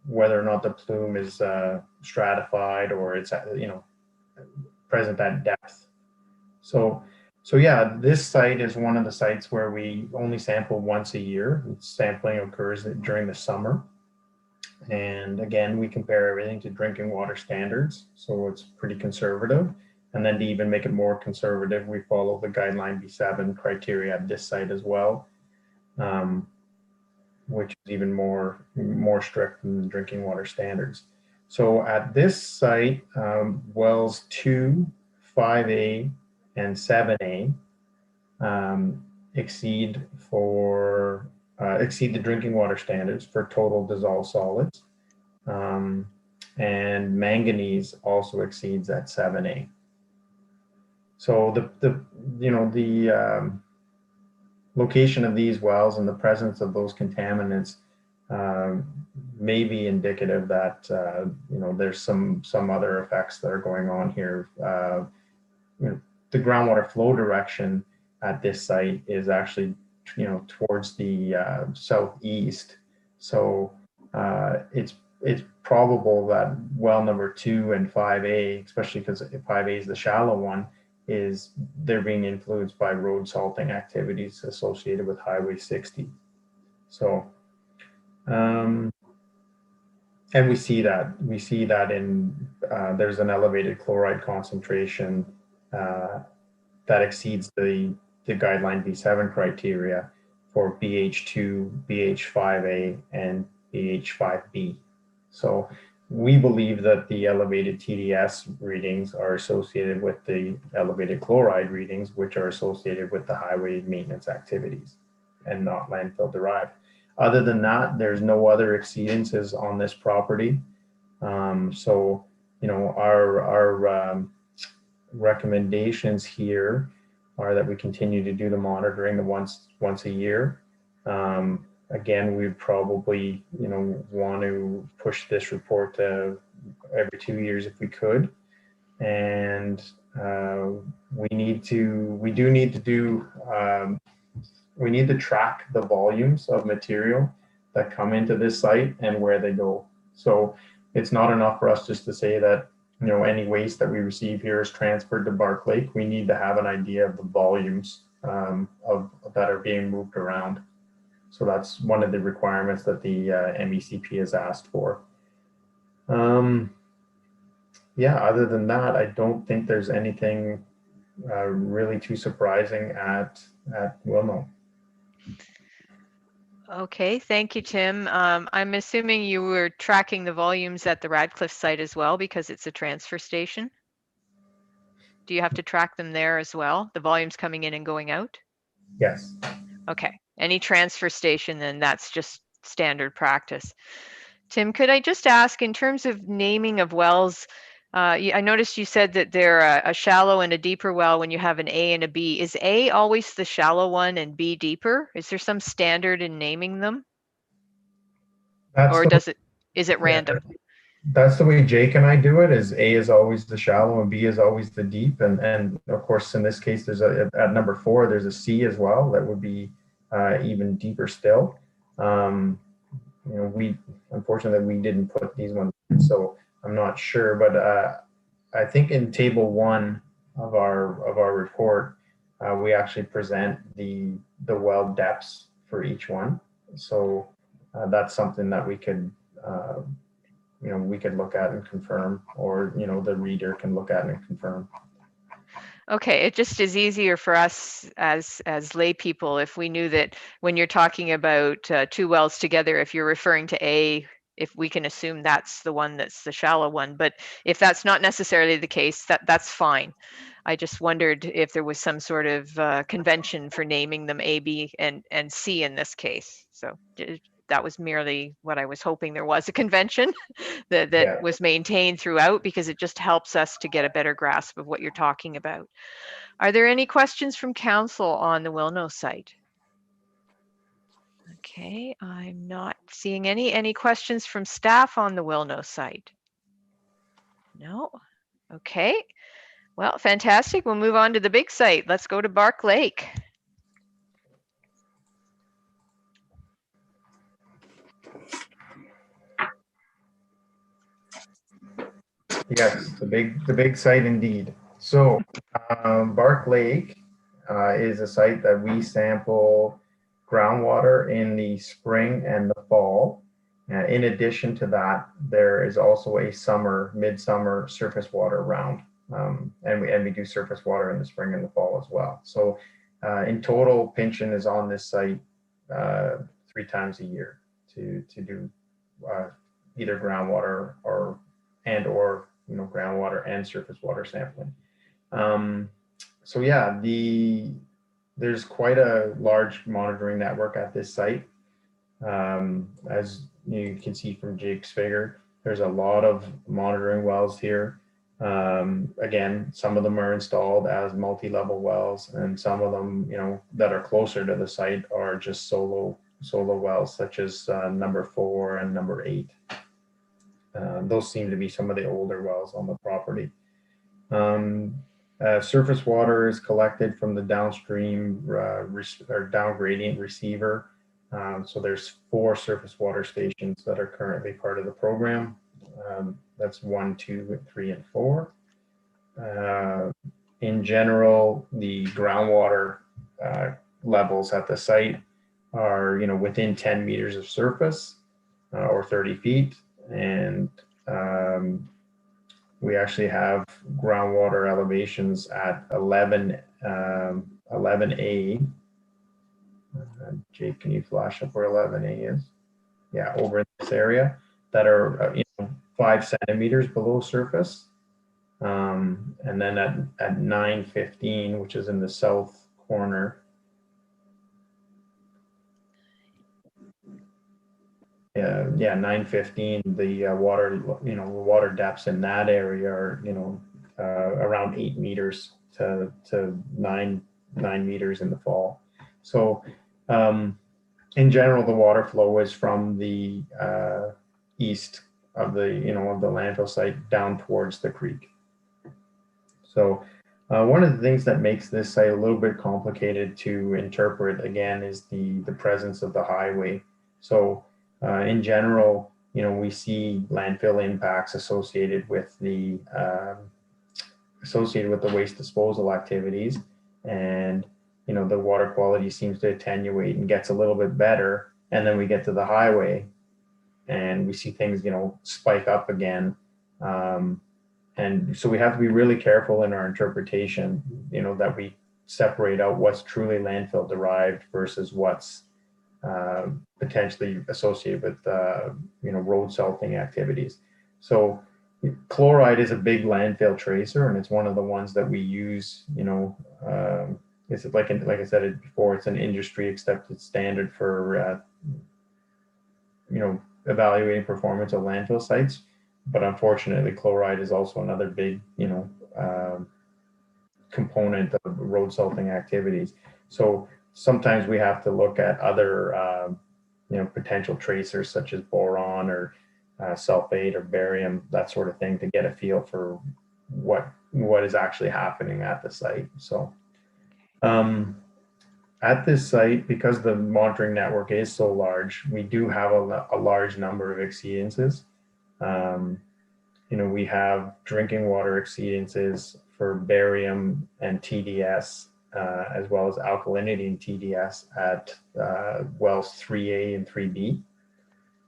whether or not the plume is stratified or it's, present at depth. So yeah, this site is one of the sites where we only sample once a year. Sampling occurs during the summer. And again, we compare everything to drinking water standards, so it's pretty conservative. And then to even make it more conservative, we follow the guideline B7 criteria at this site as well, which is even more strict than the drinking water standards. So at this site, wells 2, 5A, and 7A exceed the drinking water standards for total dissolved solids, and manganese also exceeds at 7A. So the location of these wells and the presence of those contaminants may be indicative that there's some other effects that are going on here. The groundwater flow direction at this site is actually towards the southeast, so it's probable that well number 2 and 5A, especially because 5A is the shallow one, they're being influenced by road salting activities associated with Highway 60. So and we see that in there's an elevated chloride concentration that exceeds the guideline B7 criteria for BH2, BH5A, and BH5B. So we believe that the elevated TDS readings are associated with the elevated chloride readings, which are associated with the highway maintenance activities and not landfill derived. Other than that, there's no other exceedances on this property. So, our recommendations here are that we continue to do the monitoring once a year. Again, we'd probably, want to push this report to every 2 years if we could. And we need to track the volumes of material that come into this site and where they go. So it's not enough for us just to say that, any waste that we receive here is transferred to Bark Lake. We need to have an idea of the volumes that are being moved around. So that's one of the requirements that the MECP has asked for. Yeah, other than that, I don't think there's anything really too surprising at Wilno. Okay, thank you, Tim. I'm assuming you were tracking the volumes at the Radcliff site as well because it's a transfer station. Do you have to track them there as well, the volumes coming in and going out? Yes. Okay, any transfer station, then that's just standard practice. Tim, could I just ask, in terms of naming of wells, I noticed you said that they're a shallow and a deeper well when you have an A and a B. Is A always the shallow one and B deeper? Is there some standard in naming them? That's Or is it yeah, random? that's the way Jake and I do it. Is A is always the shallow and B is always the deep, and of course in this case there's at number 4 there's a C as well that would be even deeper still. You know, we unfortunately we didn't put these ones in, so I'm not sure, but I think in table 1 of our report we actually present the well depths for each one. So that's something that we could you know, we could look at and confirm, or you know, the reader can look at and confirm. Okay, it just is easier for us as lay people if we knew that when you're talking about 2 wells together, if you're referring to A, if we can assume that's the one that's the shallow one. But if that's not necessarily the case, that's fine. I just wondered if there was some sort of convention for naming them A, B, and C in this case. So that was merely what I was hoping there was a convention that Yeah. was maintained throughout, because it just helps us to get a better grasp of what you're talking about. Are there any questions from council on the Wilno site? Okay, I'm not seeing any. Any questions from staff on the Wilno site? No? Okay. Well, fantastic. We'll move on to the big site. Let's go to Bark Lake. Yes, the big site indeed. So Bark Lake is a site that we sample groundwater in the spring and the fall. In addition to that, there is also a midsummer surface water round, and we do surface water in the spring and the fall as well. So in total, Pinchin is on this site 3 times a year to do either groundwater or you know, groundwater and surface water sampling. So yeah, there's quite a large monitoring network at this site. As you can see from Jake's figure, there's a lot of monitoring wells here. Again, some of them are installed as multi-level wells, and some of them, you know, that are closer to the site are just solo wells, such as number 4 and number 8. Those seem to be some of the older wells on the property. Surface water is collected from the downstream or down gradient receiver. So there's 4 surface water stations that are currently part of the program. That's 1, 2, 3, and 4. In general, the groundwater levels at the site are, you know, within 10 meters of surface or 30 feet. And we actually have groundwater elevations at 11A. Jake, can you flash up where 11A is? Yeah, over in this area, that are you know, 5 centimeters below surface. And then at 915, which is in the south corner, yeah, 915, the water, you know, water depths in that area are, you know, around 8 meters to 9 meters in the fall. So in general, the water flow is from the east of the, you know, of the landfill site down towards the creek. So one of the things that makes this site a little bit complicated to interpret, again, is the presence of the highway. So in general, you know, we see landfill impacts associated with the waste disposal activities, and you know, the water quality seems to attenuate and gets a little bit better. And then we get to the highway and we see things, you know, spike up again. And so we have to be really careful in our interpretation, you know, that we separate out what's truly landfill derived versus what's potentially associated with, you know, road salting activities. So chloride is a big landfill tracer, and it's one of the ones that we use, you know, it's like I said it before, it's an industry accepted standard for, you know, evaluating performance of landfill sites. But unfortunately, chloride is also another big, you know, component of road salting activities. So sometimes we have to look at other, you know, potential tracers such as boron or sulfate or barium, that sort of thing, to get a feel for what is actually happening at the site. So at this site, because the monitoring network is so large, we do have a large number of exceedances. You know, we have drinking water exceedances for barium and TDS, as well as alkalinity and TDS at wells 3A and 3B.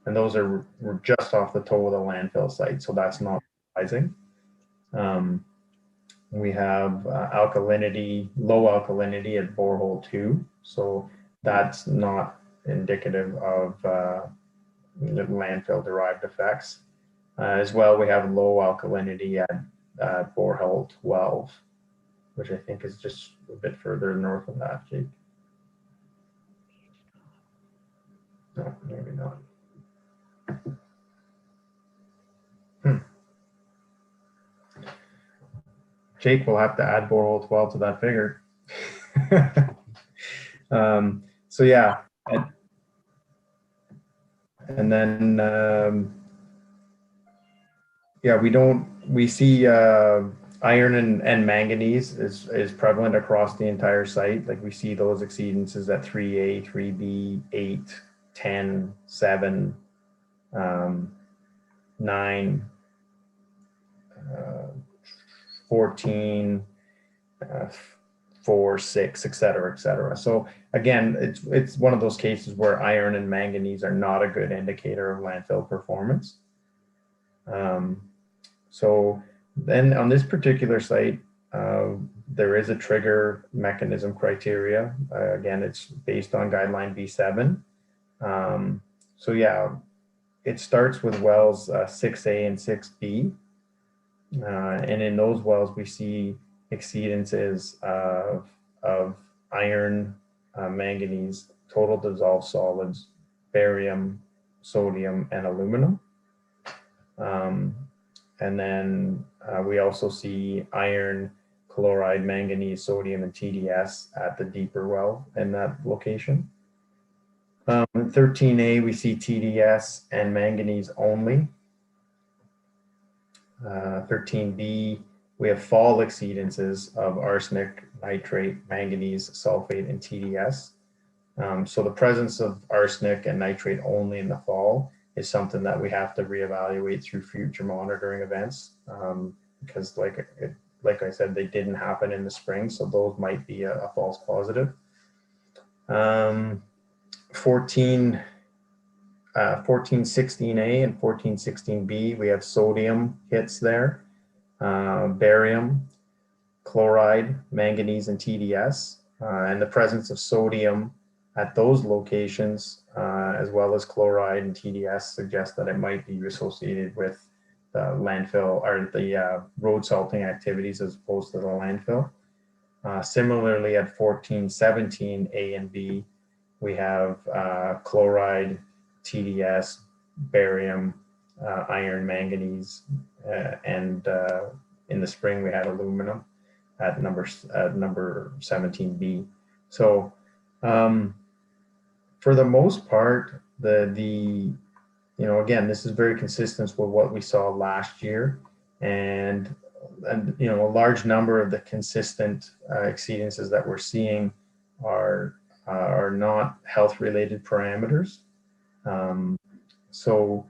And those are just off the toe of the landfill site, so that's not surprising. We have alkalinity, low alkalinity at borehole 2, so that's not indicative of landfill derived effects. As well, we have low alkalinity at borehole 12, which I think is just a bit further north of that, Jake. No, maybe not. Jake will have to add borehole 12 to that figure. So yeah, and then yeah, we see iron and manganese is prevalent across the entire site. Like we see those exceedances at 3A, 3B, 8, 10, 7, 9, 14, 4, 6, et cetera, et cetera. So again, it's one of those cases where iron and manganese are not a good indicator of landfill performance. So then on this particular site, there is a trigger mechanism criteria. Again, it's based on guideline B7. So yeah, it starts with wells 6A and 6B. And in those wells, we see exceedances of iron, manganese, total dissolved solids, barium, sodium, and aluminum. And then we also see iron, chloride, manganese, sodium, and TDS at the deeper well in that location. 13A, we see TDS and manganese only. 13B, we have fall exceedances of arsenic, nitrate, manganese, sulfate, and TDS. So the presence of arsenic and nitrate only in the fall is something that we have to reevaluate through future monitoring events, because like I said, they didn't happen in the spring, so those might be a false positive. 1416A and 1416B, we have sodium hits there, barium, chloride, manganese, and TDS, and the presence of sodium at those locations, as well as chloride and TDS, suggests that it might be associated with the landfill or the road salting activities as opposed to the landfill. Similarly, at 1417 A and B, we have chloride, TDS, barium, iron, manganese, and in the spring we had aluminum at number 17B. So for the most part, the you know, again, this is very consistent with what we saw last year, and you know, a large number of the consistent exceedances that we're seeing are not health related parameters. So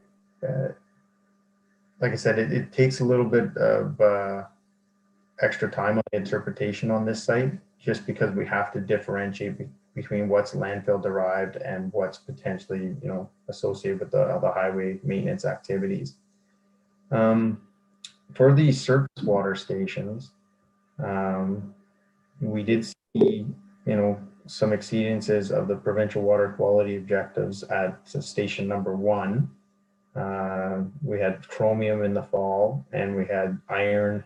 like I said, it takes a little bit of extra time on the interpretation on this site, just because we have to differentiate between what's landfill derived and what's potentially, you know, associated with the highway maintenance activities. For the surface water stations, we did see, you know, some exceedances of the provincial water quality objectives at station number 1. We had chromium in the fall, and we had iron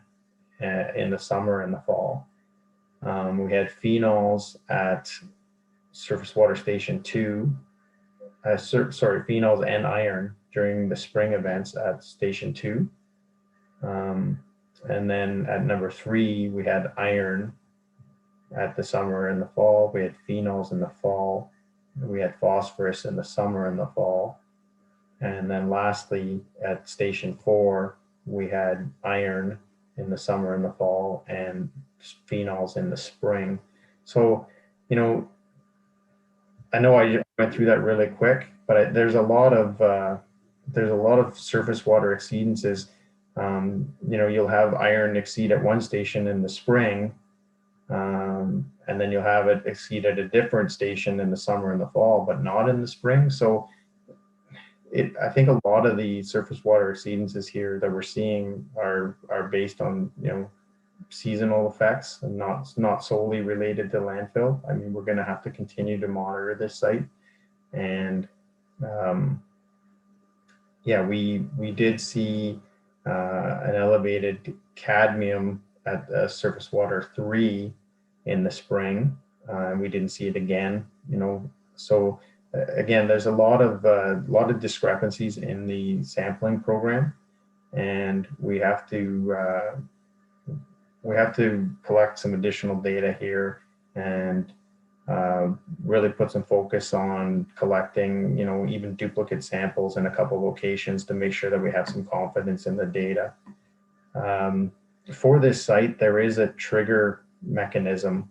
in the summer and the fall. We had phenols at surface water station 2. Sorry, phenols and iron during the spring events at station 2. And then at number 3, we had iron at the summer and the fall. We had phenols in the fall. We had phosphorus in the summer and the fall. And then lastly, at station 4, we had iron in the summer and the fall, and phenols in the spring. So, you know I went through that really quick, but there's a lot of surface water exceedances. You'll have iron exceed at one station in the spring, and then you'll have it exceed at a different station in the summer and the fall, but not in the spring. So I think a lot of the surface water exceedances here that we're seeing are based on, seasonal effects and not solely related to landfill. I mean, we're going to have to continue to monitor this site. And we did see an elevated cadmium at surface water 3 in the spring, and we didn't see it again. So again, there's a lot of discrepancies in the sampling program, and we have to collect some additional data here and really put some focus on collecting, even duplicate samples in a couple locations to make sure that we have some confidence in the data. For this site, there is a trigger mechanism,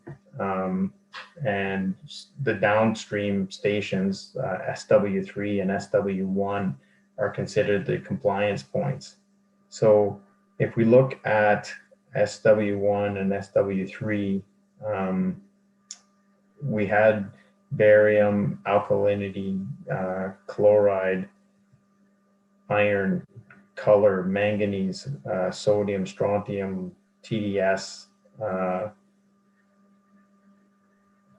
and the downstream stations, SW3 and SW1, are considered the compliance points. So if we look at SW1 and SW3, we had barium, alkalinity, chloride, iron, color, manganese, sodium, strontium, TDS,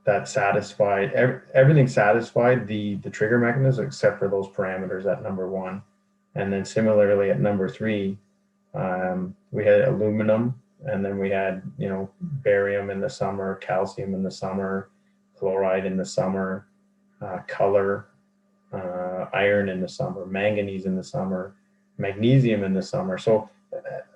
that satisfied, everything satisfied the trigger mechanism except for those parameters at number 1. And then similarly at number 3, we had aluminum, and then we had, barium in the summer, calcium in the summer, chloride in the summer, color, iron in the summer, manganese in the summer, magnesium in the summer. So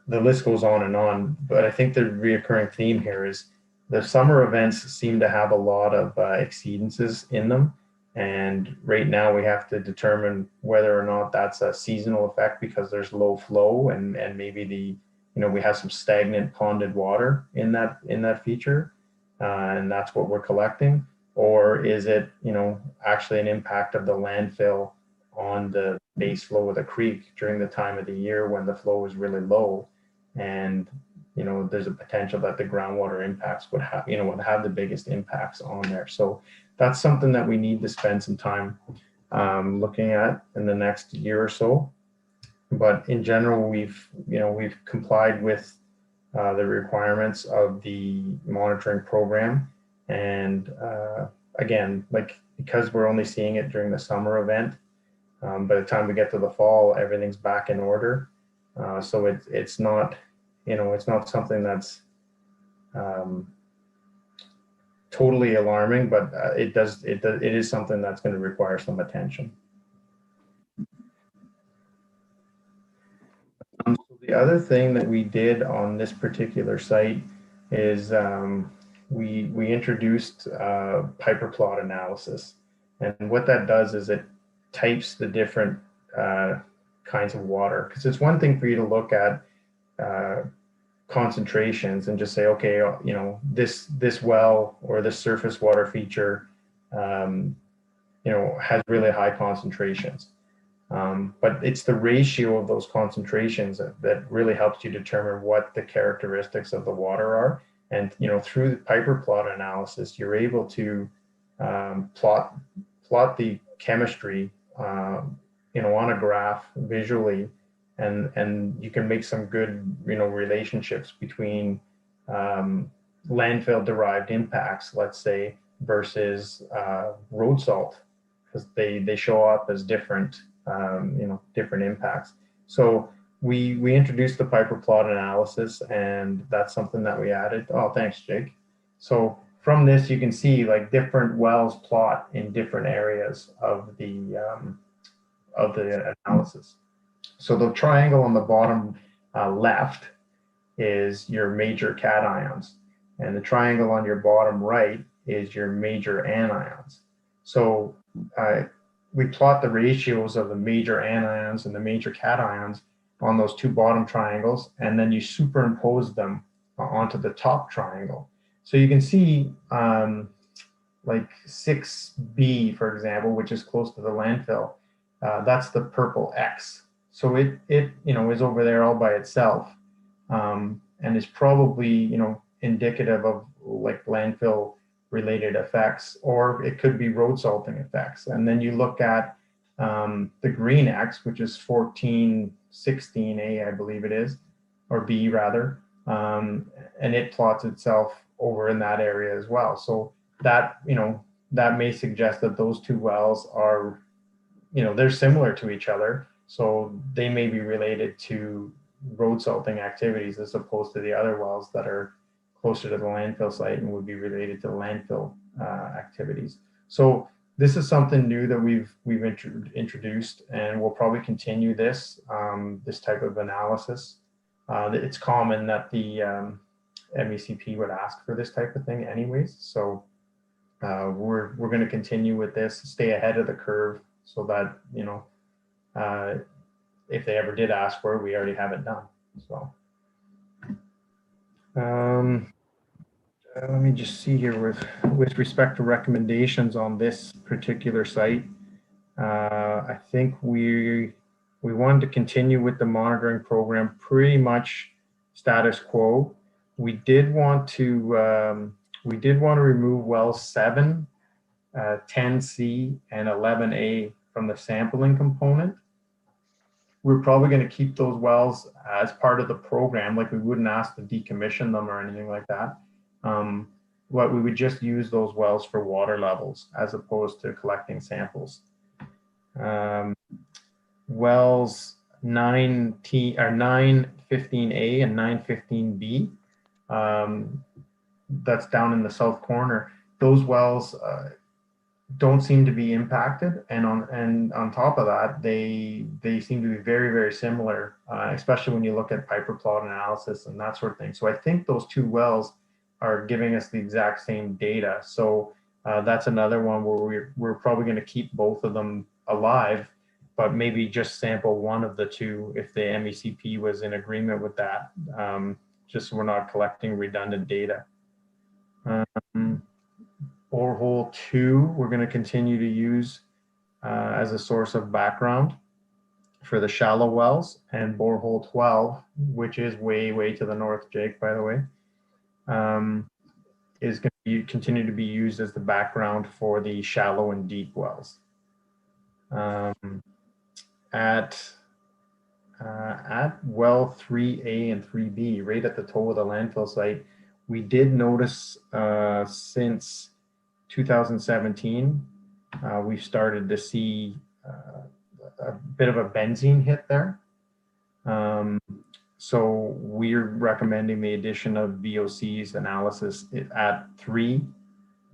the list goes on, but I think the reoccurring theme here is the summer events seem to have a lot of exceedances in them. And right now we have to determine whether or not that's a seasonal effect because there's low flow and maybe we have some stagnant ponded water in that feature, and that's what we're collecting. Or is it, actually an impact of the landfill on the base flow of the creek during the time of the year when the flow is really low, and there's a potential that the groundwater impacts would have the biggest impacts on there. So that's something that we need to spend some time looking at in the next year or so. But in general, we've complied with the requirements of the monitoring program. And again, because we're only seeing it during the summer event, by the time we get to the fall, everything's back in order. So it's not, it's not something that's totally alarming, but it is something that's going to require some attention. So the other thing that we did on this particular site is we introduced Piper plot analysis, and what that does is it types the different kinds of water, because it's one thing for you to look at concentrations and just say, okay, this well or this surface water feature has really high concentrations, but it's the ratio of those concentrations that really helps you determine what the characteristics of the water are. And, you know, through the Piper plot analysis, you're able to plot the chemistry, you know, on a graph visually, and you can make some good, you know, relationships between landfill derived impacts, let's say, versus road salt, because they show up as different, you know, different impacts. So we introduced the Piper plot analysis, and that's something that we added. Oh, thanks, Jake. So from this, you can see like different wells plot in different areas of the analysis. So the triangle on the bottom left is your major cations, and the triangle on your bottom right is your major anions. So we plot the ratios of the major anions and the major cations on those two bottom triangles, and then you superimpose them onto the top triangle. So you can see like 6B, for example, which is close to the landfill, that's the purple X. So it you know, is over there all by itself, and is probably, you know, indicative of like landfill related effects, or it could be road salting effects. And then you look at the green X, which is 1416A, I believe it is, or B rather, and it plots itself over in that area as well. So that, you know, that may suggest that those two wells are, you know, they're similar to each other. So they may be related to road salting activities as opposed to the other wells that are closer to the landfill site and would be related to landfill activities. So this is something new that we've introduced, and we'll probably continue this this type of analysis. It's common that the MECP would ask for this type of thing anyways. So we're going to continue with this, stay ahead of the curve, so that, you know, if they ever did ask for it, we already have it done. So let me just see here with respect to recommendations on this particular site. I think we wanted to continue with the monitoring program pretty much status quo. We did want to remove wells 7, 10C, and 11A from the sampling component. We're probably going to keep those wells as part of the program, like we wouldn't ask to decommission them or anything like that. What we would just use those wells for water levels as opposed to collecting samples. Wells 915A and 915B, that's down in the south corner. Those wells don't seem to be impacted, and on top of that, they seem to be very, very similar, especially when you look at Piper plot analysis and that sort of thing. So I think those two wells are giving us the exact same data. So that's another one where we're probably going to keep both of them alive, but maybe just sample one of the two if the MECP was in agreement with that, just so we're not collecting redundant data. Borehole 2, we're going to continue to use as a source of background for the shallow wells, and borehole 12, which is way, way to the north, Jake, by the way, is going to continue to be used as the background for the shallow and deep wells. At well 3A and 3B, right at the toe of the landfill site, we did notice since 2017, we've started to see a bit of a benzene hit there. So we're recommending the addition of VOC's analysis at 3,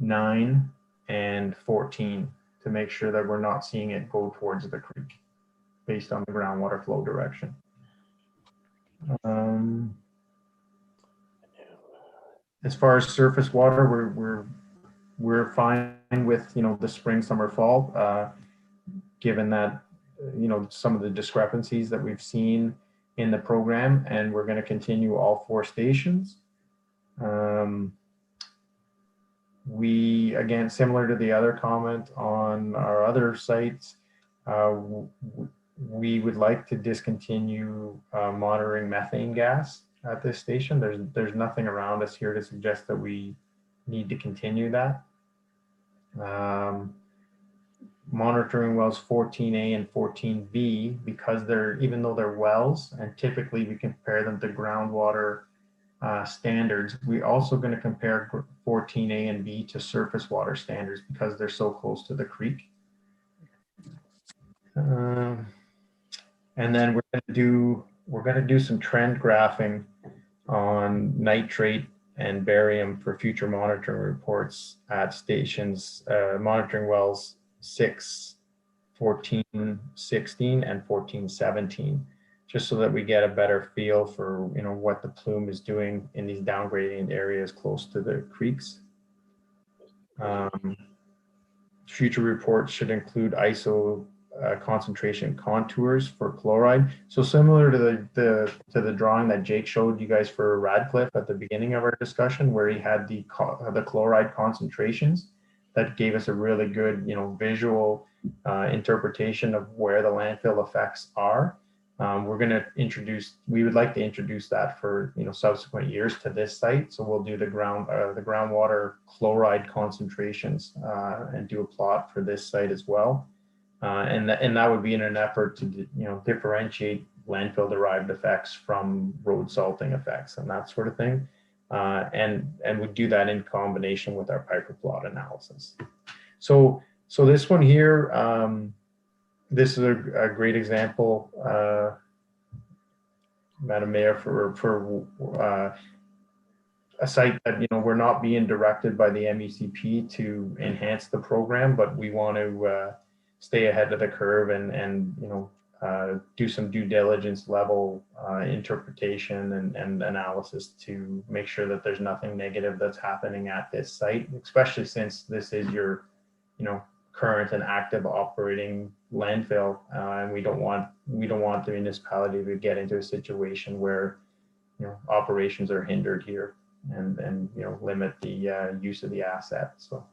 9, and 14 to make sure that we're not seeing it go towards the creek based on the groundwater flow direction. As far as surface water, we're fine with, you know, the spring, summer, fall, given that, you know, some of the discrepancies that we've seen in the program, and we're going to continue all 4 stations. We, again, similar to the other comment on our other sites, we would like to discontinue monitoring methane gas. at this station. There's nothing around us here to suggest that we need to continue that. Monitoring wells 14A and 14B, because even though they're wells, and typically we compare them to groundwater standards, we're also going to compare 14A and B to surface water standards because they're so close to the creek. And then we're going to do some trend graphing on nitrate and barium for future monitoring reports at stations, monitoring wells 6, 14, 16, and 14, 17, just so that we get a better feel for what the plume is doing in these downgradient areas close to the creeks. Future reports should include ISO concentration contours for chloride. So similar to the drawing that Jake showed you guys for Radcliff at the beginning of our discussion, where he had the chloride concentrations, that gave us a really good visual interpretation of where the landfill effects are. We would like to introduce that for subsequent years to this site. So we'll do the groundwater chloride concentrations and do a plot for this site as well. And that would be in an effort to differentiate landfill derived effects from road salting effects and that sort of thing. And we do that in combination with our Piper plot analysis. So this one here, this is a great example, Madam Mayor, for a site that we're not being directed by the MECP to enhance the program, but we want to stay ahead of the curve and do some due diligence level interpretation and analysis to make sure that there's nothing negative that's happening at this site, especially since this is your current and active operating landfill, and we don't want the municipality to get into a situation where operations are hindered here and limit the use of the asset. So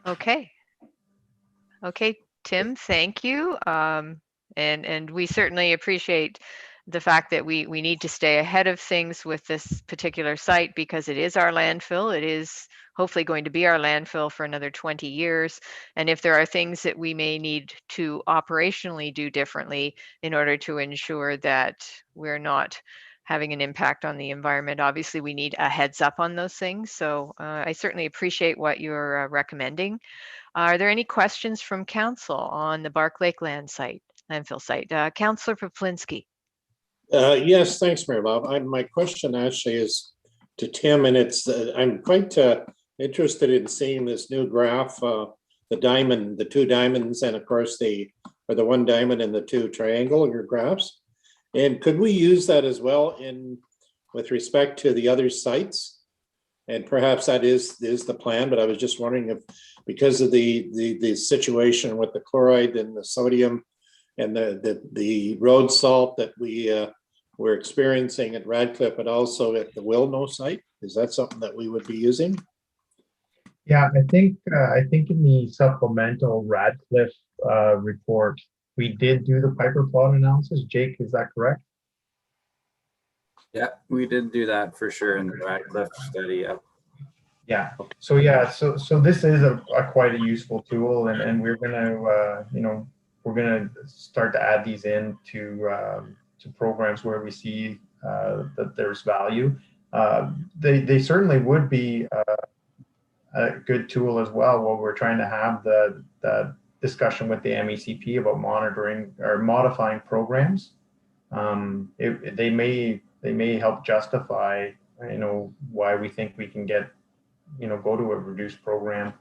Okay, Tim, thank you. And we certainly appreciate the fact that we need to stay ahead of things with this particular site because it is our landfill. It is hopefully going to be our landfill for another 20 years. And if there are things that we may need to operationally do differently in order to ensure that we're not having an impact on the environment, obviously we need a heads up on those things. So I certainly appreciate what you're recommending. Are there any questions from council on the Bark Lake landfill site? Councillor Poplinski. Yes, thanks, Mary Bob. My question actually is to Tim, and it's I'm quite interested in seeing this new graph, the two diamonds, and of course the one diamond and the two triangular graphs. And could we use that as well with respect to the other sites? And perhaps that is the plan, but I was just wondering if, because of the situation with the chloride and the sodium and the road salt that we're experiencing at Radcliff, but also at the Wilno site, is that something that we would be using? yeah, I think in the supplemental Radcliff report, we did do the Piper plot analysis. Jake, is that correct? Yeah, we did do that for sure in the Radcliff study. Yeah. So this is a quite a useful tool, and we're gonna start to add these in to programs where we see that there's value. They certainly would be a good tool as well while we're trying to have the discussion with the MECP about monitoring or modifying programs. They may help justify why we think we can get go to a reduced program,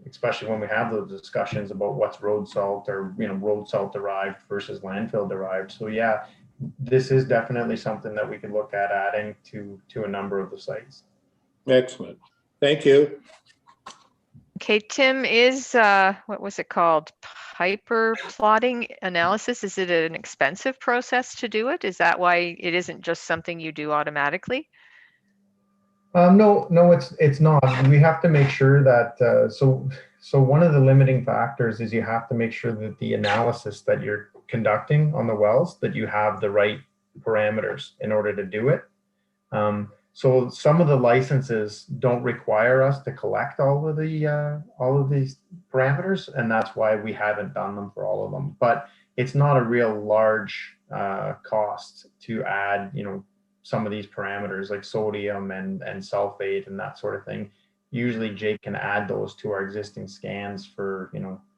especially when we have those discussions about what's road salt or road salt derived versus landfill derived. So yeah, this is definitely something that we could look at adding to a number of the sites. Excellent, thank you. Okay, Tim, is what was it called? Piper plotting analysis. Is it an expensive process to do it? Is that why it isn't just something you do automatically? No, it's not. We have to make sure that so one of the limiting factors is you have to make sure that the analysis that you're conducting on the wells, that you have the right parameters in order to do it. So some of the licenses don't require us to collect all of these parameters, and that's why we haven't done them for all of them. But it's not a real large cost to add, some of these parameters like sodium and sulfate and that sort of thing. Usually Jake can add those to our existing scans for,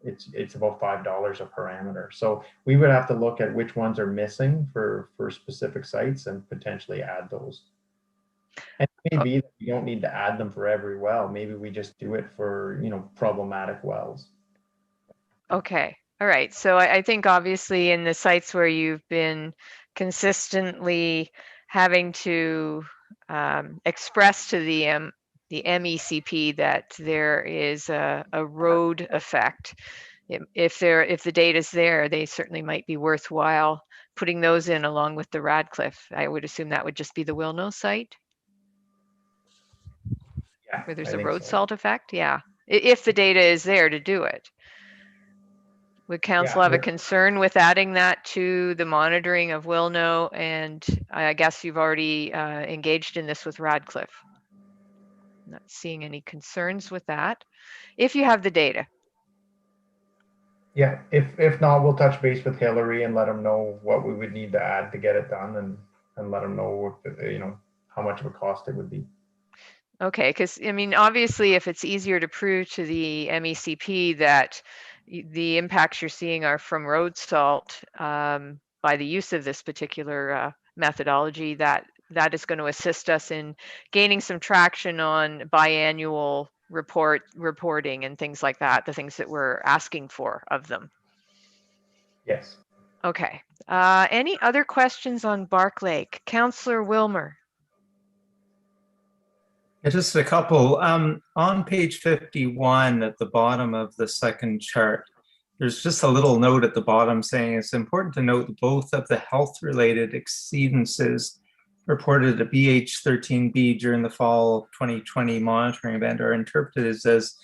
it's about $5 a parameter. So we would have to look at which ones are missing for specific sites and potentially add those. And maybe you don't need to add them for every well. Maybe we just do it for, problematic wells. Okay. All right. So I think obviously in the sites where you've been consistently having to express to the MECP that there is a road effect. If the data is there, they certainly might be worthwhile putting those in along with the Radcliff. I would assume that would just be the Wilno site. Yeah, where there's I a think road so. salt effect. Yeah. If the data is there to do it. Would council have a concern with adding that to the monitoring of Wilno? And I guess you've already engaged in this with Radcliff. Not seeing any concerns with that. If you have the data. Yeah, if not, we'll touch base with Hillary and let them know what we would need to add to get it done, and let them know how much of a cost it would be. Okay, because I mean, obviously, if it's easier to prove to the MECP that the impacts you're seeing are from road salt by the use of this particular methodology, that is going to assist us in gaining some traction on biannual reporting and things like that, the things that we're asking for of them. Yes. Okay. Any other questions on Bark Lake? Councillor Wilmer. Yeah, just a couple. On page 51 at the bottom of the second chart, there's just a little note at the bottom saying it's important to note that both of the health-related exceedances reported at BH13B during the fall 2020 monitoring event are interpreted as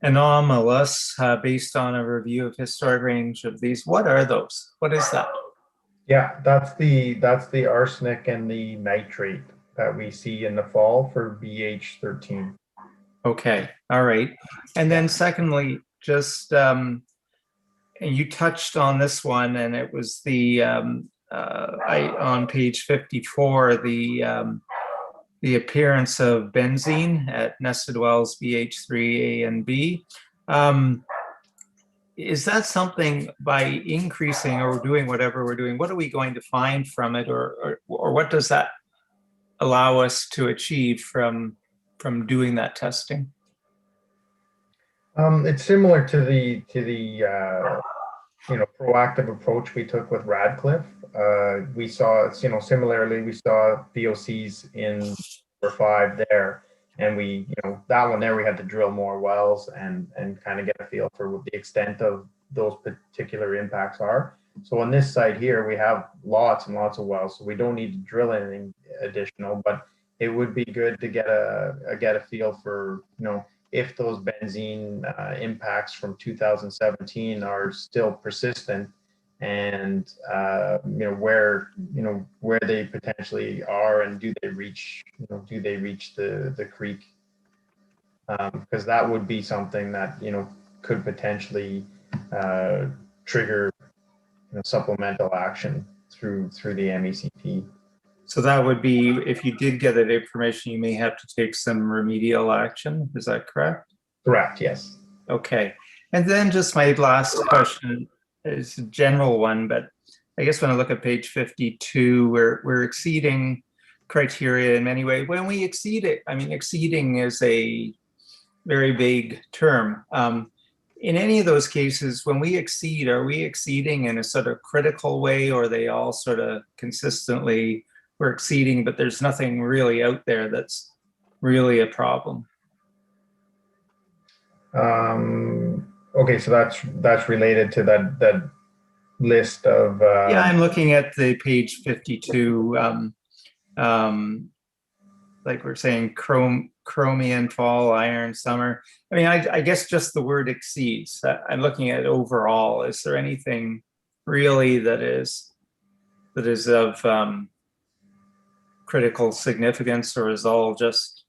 anomalous based on a review of historic range of these. What are those? What is that? Yeah, that's the arsenic and the nitrate that we see in the fall for BH13. Okay, all right. And then secondly, just and you touched on this one, and it was the on page 54, the appearance of benzene at nested wells BH3A and B. Is that something, by increasing or doing whatever we're doing, what are we going to find from it, or what does that allow us to achieve from doing that testing? It's similar to the proactive approach we took with Radcliff. We saw, similarly, we saw VOCs in number 5 there, and we, that one there, we had to drill more wells and kind of get a feel for what the extent of those particular impacts are. So on this site here, we have lots and lots of wells, so we don't need to drill anything additional, but it would be good to get a feel for, if those benzene impacts from 2017 are still persistent, and where they potentially are, and do they reach the creek, because that would be something that could potentially trigger supplemental action through the MECP. So that would be, if you did get that information, you may have to take some remedial action. Is that correct? Correct, yes. Okay. And then just my last question is a general one, but I guess when I look at page 52, we're exceeding criteria in many ways. When we exceed it, I mean, exceeding is a very vague term. In any of those cases, when we exceed, are we exceeding in a sort of critical way, or are they all sort of consistently, we're exceeding, but there's nothing really out there that's really a problem? Okay, so that's related to that list of. Yeah, I'm looking at the page 52. Like we're saying, chromium, fall, iron, summer. I mean, I guess just the word exceeds. I'm looking at overall. Is there anything really that is of critical significance, or is all just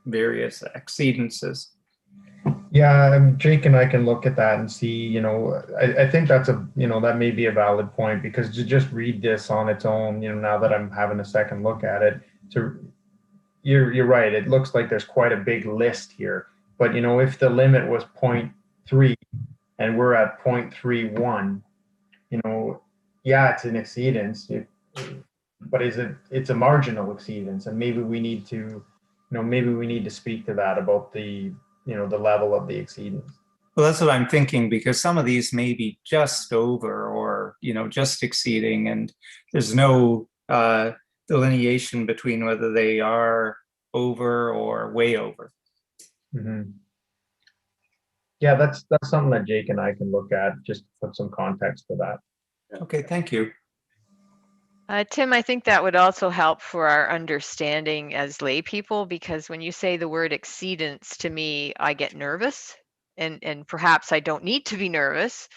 various exceedances? Yeah, Jake and I can look at that and see, I think that's that may be a valid point, because to just read this on its own, now that I'm having a second look at it, you're right. It looks like there's quite a big list here, but if the limit was 0.3 and we're at 0.31, yeah, it's an exceedance, but it's a marginal exceedance, and maybe we need to, speak to that about the level of the exceedance. Well, that's what I'm thinking, because some of these may be just over, or just exceeding, and there's no delineation between whether they are over or way over. Mm-hmm. Yeah, that's something that Jake and I can look at, just to put some context to that. Okay, thank you. Tim, I think that would also help for our understanding as lay people, because when you say the word exceedance, to me, I get nervous, and perhaps I don't need to be nervous.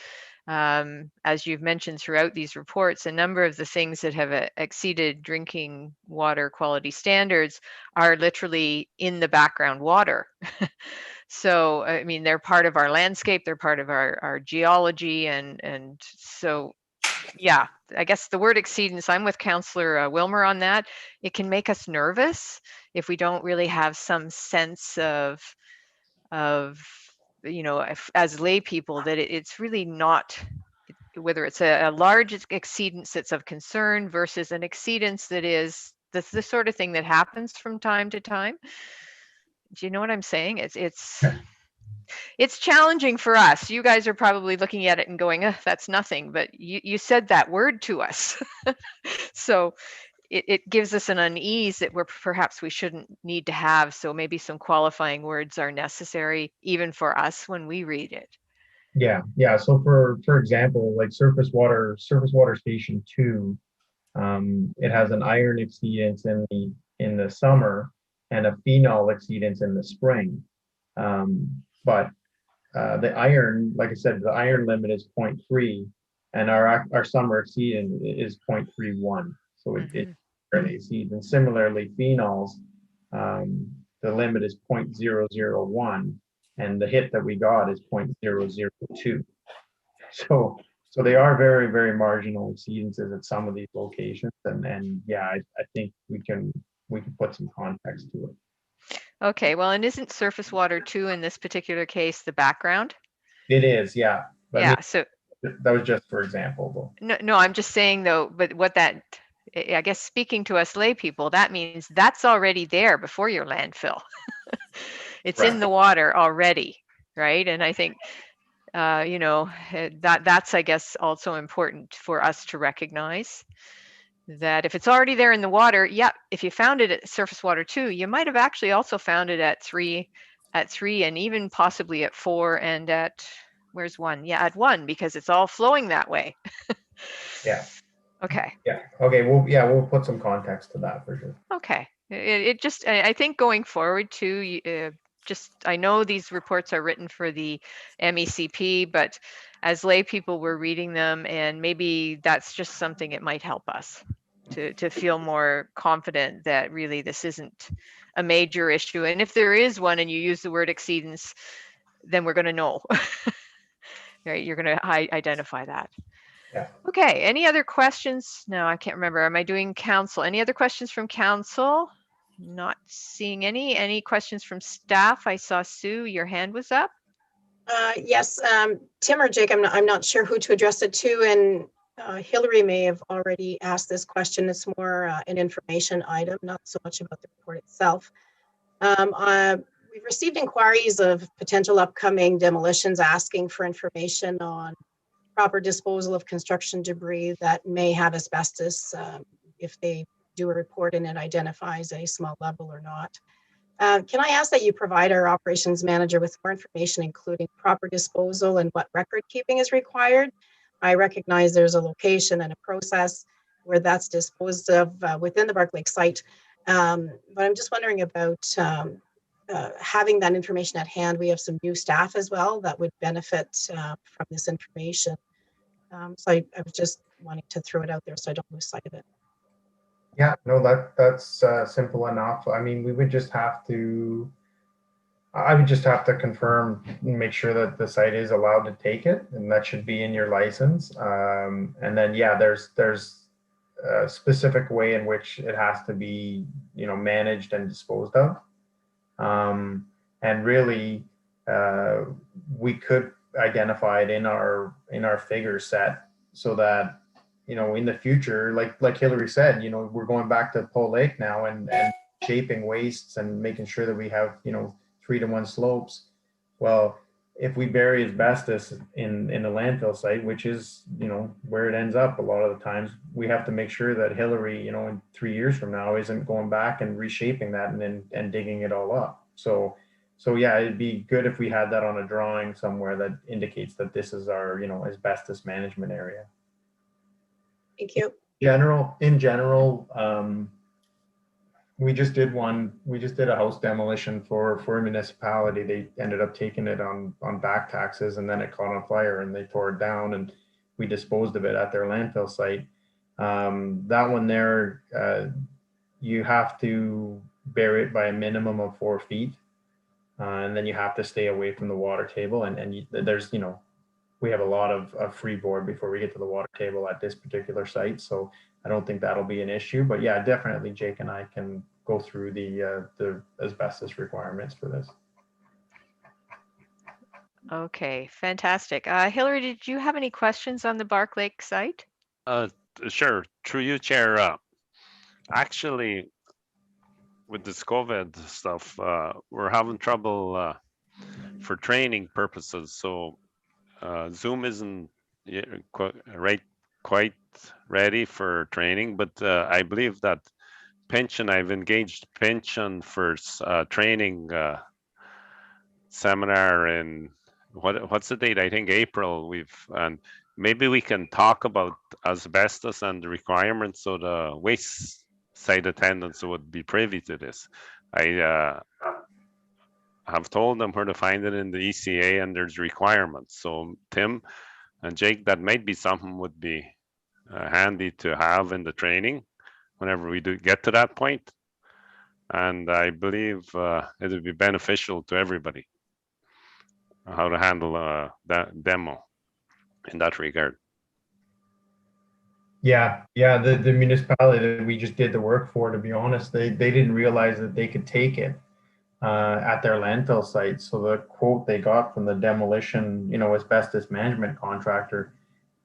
As you've mentioned throughout these reports, a number of the things that have exceeded drinking water quality standards are literally in the background water. So, I mean, they're part of our landscape, they're part of our geology, and so, yeah, I guess the word exceedance, I'm with Councillor Wilmer on that. It can make us nervous if we don't really have some sense of as lay people, that it's really not, whether it's a large exceedance that's of concern versus an exceedance that is the sort of thing that happens from time to time. Do you know what I'm saying? It's challenging for us. You guys are probably looking at it and going, that's nothing, but you said that word to us. So it gives us an unease that perhaps we shouldn't need to have. So maybe some qualifying words are necessary even for us when we read it. Yeah. So for example, like surface water station 2, it has an iron exceedance in the summer and a phenol exceedance in the spring. But the iron, like I said, the iron limit is 0.3, and our summer exceedance is 0.31. So it fairly exceeds. And similarly, phenols, the limit is 0.001, and the hit that we got is 0.002. So they are very, very marginal exceedances at some of these locations, and yeah, I think we can put some context to it. Okay, well, and isn't surface water 2 in this particular case the background? It is, yeah. But yeah. So that was just for example, though. No, I'm just saying though, but what that, I guess, speaking to us lay people, that means that's already there before your landfill. It's Right. in the water already, right? And I think, that's, I guess, also important for us to recognize that if it's already there in the water, yeah, if you found it at surface water 2, you might have actually also found it at 3, and even possibly at 4, and at, where's 1? Yeah, at 1, because it's all flowing that way. Yeah. Okay. Yeah. Okay. We'll put some context to that for sure. Okay. It just, I think going forward too, I know these reports are written for the MECP, but as lay people, we're reading them, and maybe that's just something it might help us to feel more confident that really this isn't a major issue. And if there is one and you use the word exceedance, then we're going to know. Right? You're going to identify that. Yeah. Okay, any other questions? No, I can't remember. Am I doing council? Any other questions from council? Not seeing any. Any questions from staff? I saw Sue, your hand was up. Yes, Tim or Jake, I'm not sure who to address it to, and Hillary may have already asked this question. It's more an information item, not so much about the report itself. We've received inquiries of potential upcoming demolitions asking for information on proper disposal of construction debris that may have asbestos, if they do a report and it identifies a small level or not. Can I ask that you provide our operations manager with more information, including proper disposal and what record keeping is required? I recognize there's a location and a process where that's disposed of within the Paw Lake Site, but I'm just wondering about having that information at hand. We have some new staff as well that would benefit from this information. So I was just wanting to throw it out there so I don't lose sight of it. Yeah, no, that's simple enough. I mean, we would just have to, I would just have to confirm, and make sure that the site is allowed to take it, and that should be in your license. And then, yeah, there's a specific way in which it has to be, managed and disposed of. And really, we could identify it in our figure set so that, in the future, like Hillary said, we're going back to Paw Lake now and shaping wastes and making sure that we have, 3-to-1 slopes. Well, if we bury asbestos in the landfill site, which is, where it ends up a lot of the times, we have to make sure that Hillary, in 3 years from now, isn't going back and reshaping that and digging it all up. So yeah, it'd be good if we had that on a drawing somewhere that indicates that this is our, asbestos management area. Thank you. In general, we just did a house demolition for a municipality. They ended up taking it on back taxes, and then it caught on fire and they tore it down, and we disposed of it at their landfill site. That one there, you have to bury it by a minimum of 4 feet. And then you have to stay away from the water table. And there's, we have a lot of freeboard before we get to the water table at this particular site. So I don't think that'll be an issue. But yeah, definitely Jake and I can go through the asbestos requirements for this. Okay, fantastic. Hillary, did you have any questions on the Paw Lake site? Sure, through you, Chair. Actually, with this COVID stuff, we're having trouble for training purposes. So Zoom isn't quite ready for training, but I believe that I've engaged Pension for training seminar in what's the date? I think April. And maybe we can talk about asbestos and the requirements so the waste site attendants would be privy to this. I have told them where to find it in the ECA, and there's requirements. So Tim and Jake, that might be something would be handy to have in the training whenever we do get to that point. And I believe it would be beneficial to everybody how to handle that demo in that regard. Yeah, the municipality that we just did the work for, to be honest, they didn't realize that they could take it at their landfill site. So the quote they got from the demolition, asbestos management contractor,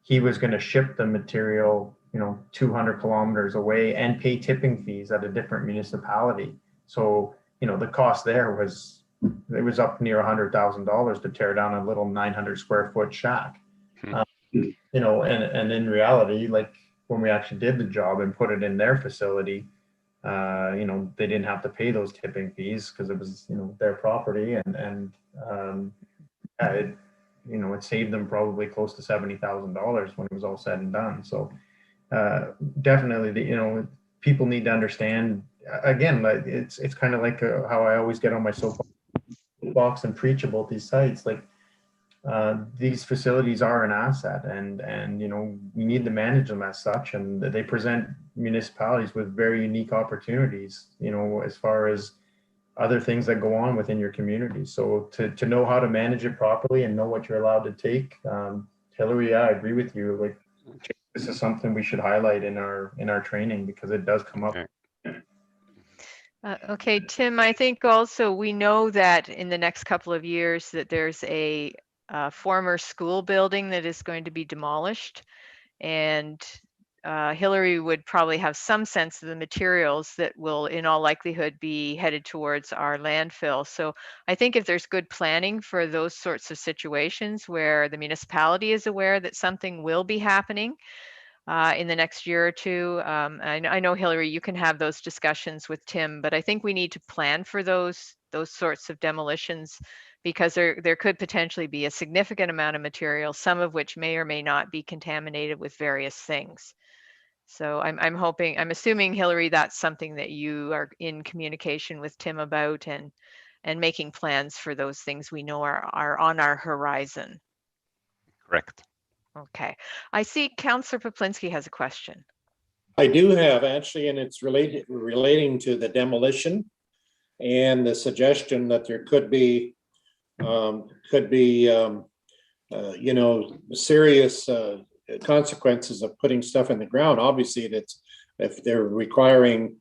he was going to ship the material, 200 kilometers away and pay tipping fees at a different municipality. So, the cost there was up near $100,000 to tear down a little 900 square foot shack. And in reality, like when we actually did the job and put it in their facility, they didn't have to pay those tipping fees because it was, their property, and it saved them probably close to $70,000 when it was all said and done. So definitely, people need to understand. Again, it's kind of like how I always get on my soapbox and preach about these sites. Like these facilities are an asset, and we need to manage them as such, and they present municipalities with very unique opportunities, as far as other things that go on within your community. So to know how to manage it properly and know what you're allowed to take, Hillary, yeah, I agree with you. Like this is something we should highlight in our training because it does come up. Okay, Tim, I think also we know that in the next couple of years that there's a former school building that is going to be demolished, and Hillary would probably have some sense of the materials that will in all likelihood be headed towards our landfill. So I think if there's good planning for those sorts of situations where the municipality is aware that something will be happening in the next year or two, I know Hillary, you can have those discussions with Tim, but I think we need to plan for those sorts of demolitions, because there could potentially be a significant amount of material, some of which may or may not be contaminated with various things. So I'm assuming, Hillary, that's something that you are in communication with Tim about, and making plans for those things we know are on our horizon. Correct. Okay. I see Councillor Poplinski has a question. I do have actually, and it's relating to the demolition and the suggestion that there could be, you know, serious consequences of putting stuff in the ground. Obviously, that's if they're requiring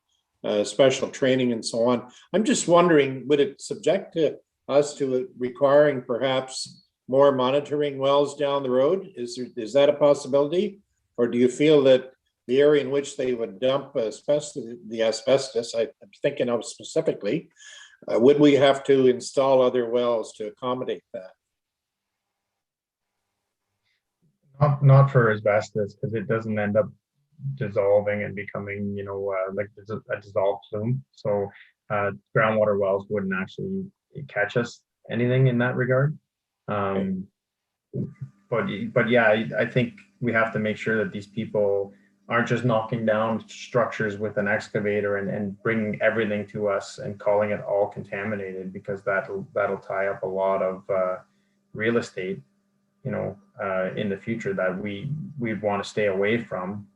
special training and so on. I'm just wondering, would it subject to us to requiring perhaps more monitoring wells down the road? Is that a possibility? Or do you feel that the area in which they would dump the asbestos, I'm thinking of specifically, would we have to install other wells to accommodate that? Not for asbestos, because it doesn't end up dissolving and becoming, you know, like a dissolved plume. So groundwater wells wouldn't actually catch us anything in that regard. But yeah, I think we have to make sure that these people aren't just knocking down structures with an excavator and bringing everything to us and calling it all contaminated, because that'll tie up a lot of real estate, you know, in the future that we'd want to stay away from.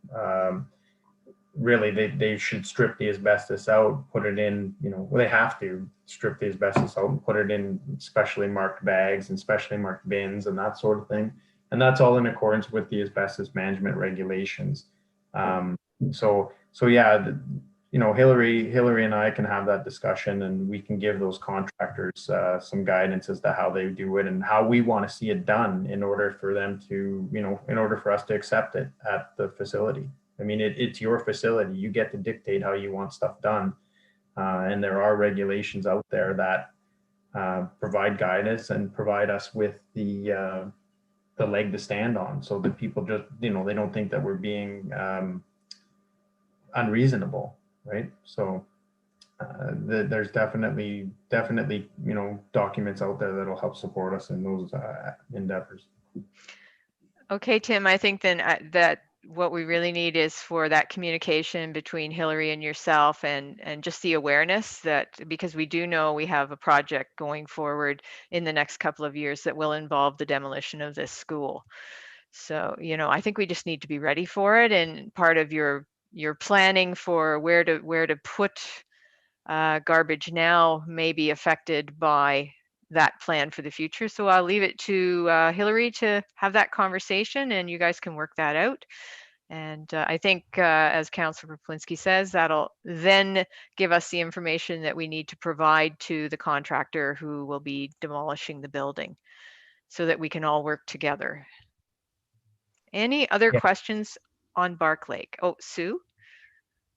Really, they should strip the asbestos out, put it in, you know, well, they have to strip the asbestos out and put it in specially marked bags and specially marked bins and that sort of thing. And that's all in accordance with the asbestos management regulations. So yeah, you know, Hillary and I can have that discussion, and we can give those contractors some guidance as to how they do it and how we want to see it done in order for them to, you know, in order for us to accept it at the facility. I mean, it's your facility. You get to dictate how you want stuff done. And there are regulations out there that provide guidance and provide us with the leg to stand on, so that people just, you know, they don't think that we're being unreasonable, right? So there's definitely, you know, documents out there that'll help support us in those endeavors. Okay, Tim, I think then that what we really need is for that communication between Hillary and yourself, and just the awareness that, because we do know we have a project going forward in the next couple of years that will involve the demolition of this school. So, you know, I think we just need to be ready for it, and part of your planning for where to put garbage now may be affected by that plan for the future. So I'll leave it to Hillary to have that conversation, and you guys can work that out. And I think, as Councillor Poplinski says, that'll then give us the information that we need to provide to the contractor who will be demolishing the building, so that we can all work together. Any other questions on Bark Lake? Oh, Sue?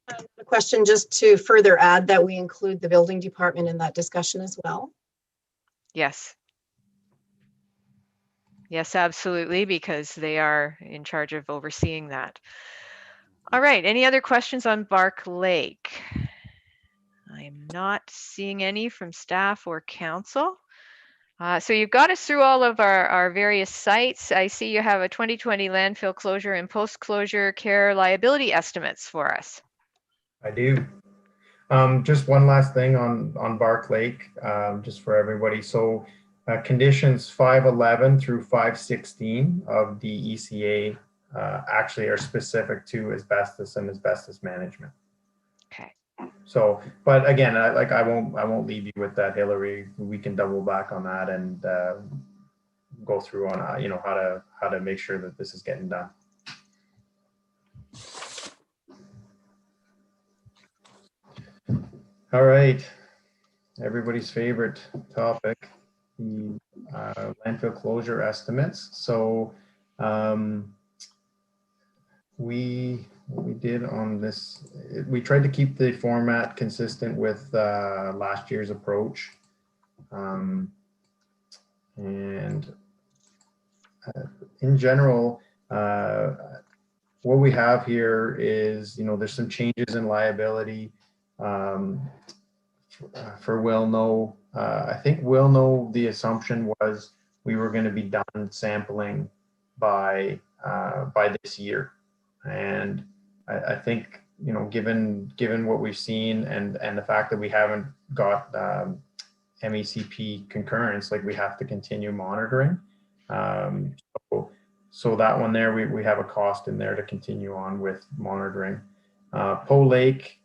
A question just to further add that we include the building department in that discussion as well. Yes. Yes, absolutely, because they are in charge of overseeing that. All right, any other questions on Bark Lake? I'm not seeing any from staff or council. So you've got us through all of our various sites. I see you have a 2020 landfill closure and post-closure care liability estimates for us. I do. Just one last thing on Bark Lake, just for everybody. So conditions 511 through 516 of the ECA actually are specific to asbestos and asbestos management. Okay. So, but again, I won't leave you with that, Hillary. We can double back on that and go through on you know, how to make sure that this is getting done. All right, everybody's favorite topic, the landfill closure estimates. So what we did on this, we tried to keep the format consistent with last year's approach. And in general, what we have here is, you know, there's some changes in liability. For Will-No, I think Will-No, the assumption was we were going to be done sampling by this year, and I think, you know, given what we've seen and the fact that we haven't got MECP concurrence, like, we have to continue monitoring. So So that one there, we have a cost in there to continue on with monitoring. Paw Lake,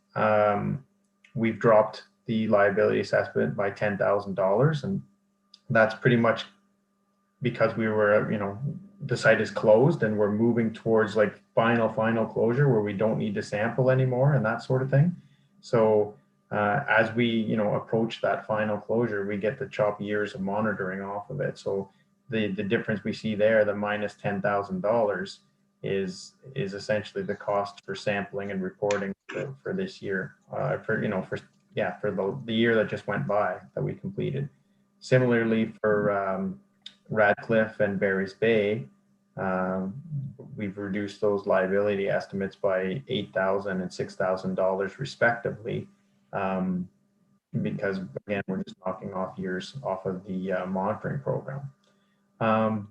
we've dropped the liability assessment by $10,000, and that's pretty much because we were, the site is closed and we're moving towards like final closure where we don't need to sample anymore and that sort of thing. So as we, approach that final closure, we get to chop years of monitoring off of it. So the difference we see there, the minus $10,000, is essentially the cost for sampling and reporting for this year, for the year that just went by that we completed. Similarly for Radcliff and Barry's Bay, we've reduced those liability estimates by $8,000 and $6,000 respectively, because again, we're just knocking off years off of the monitoring program.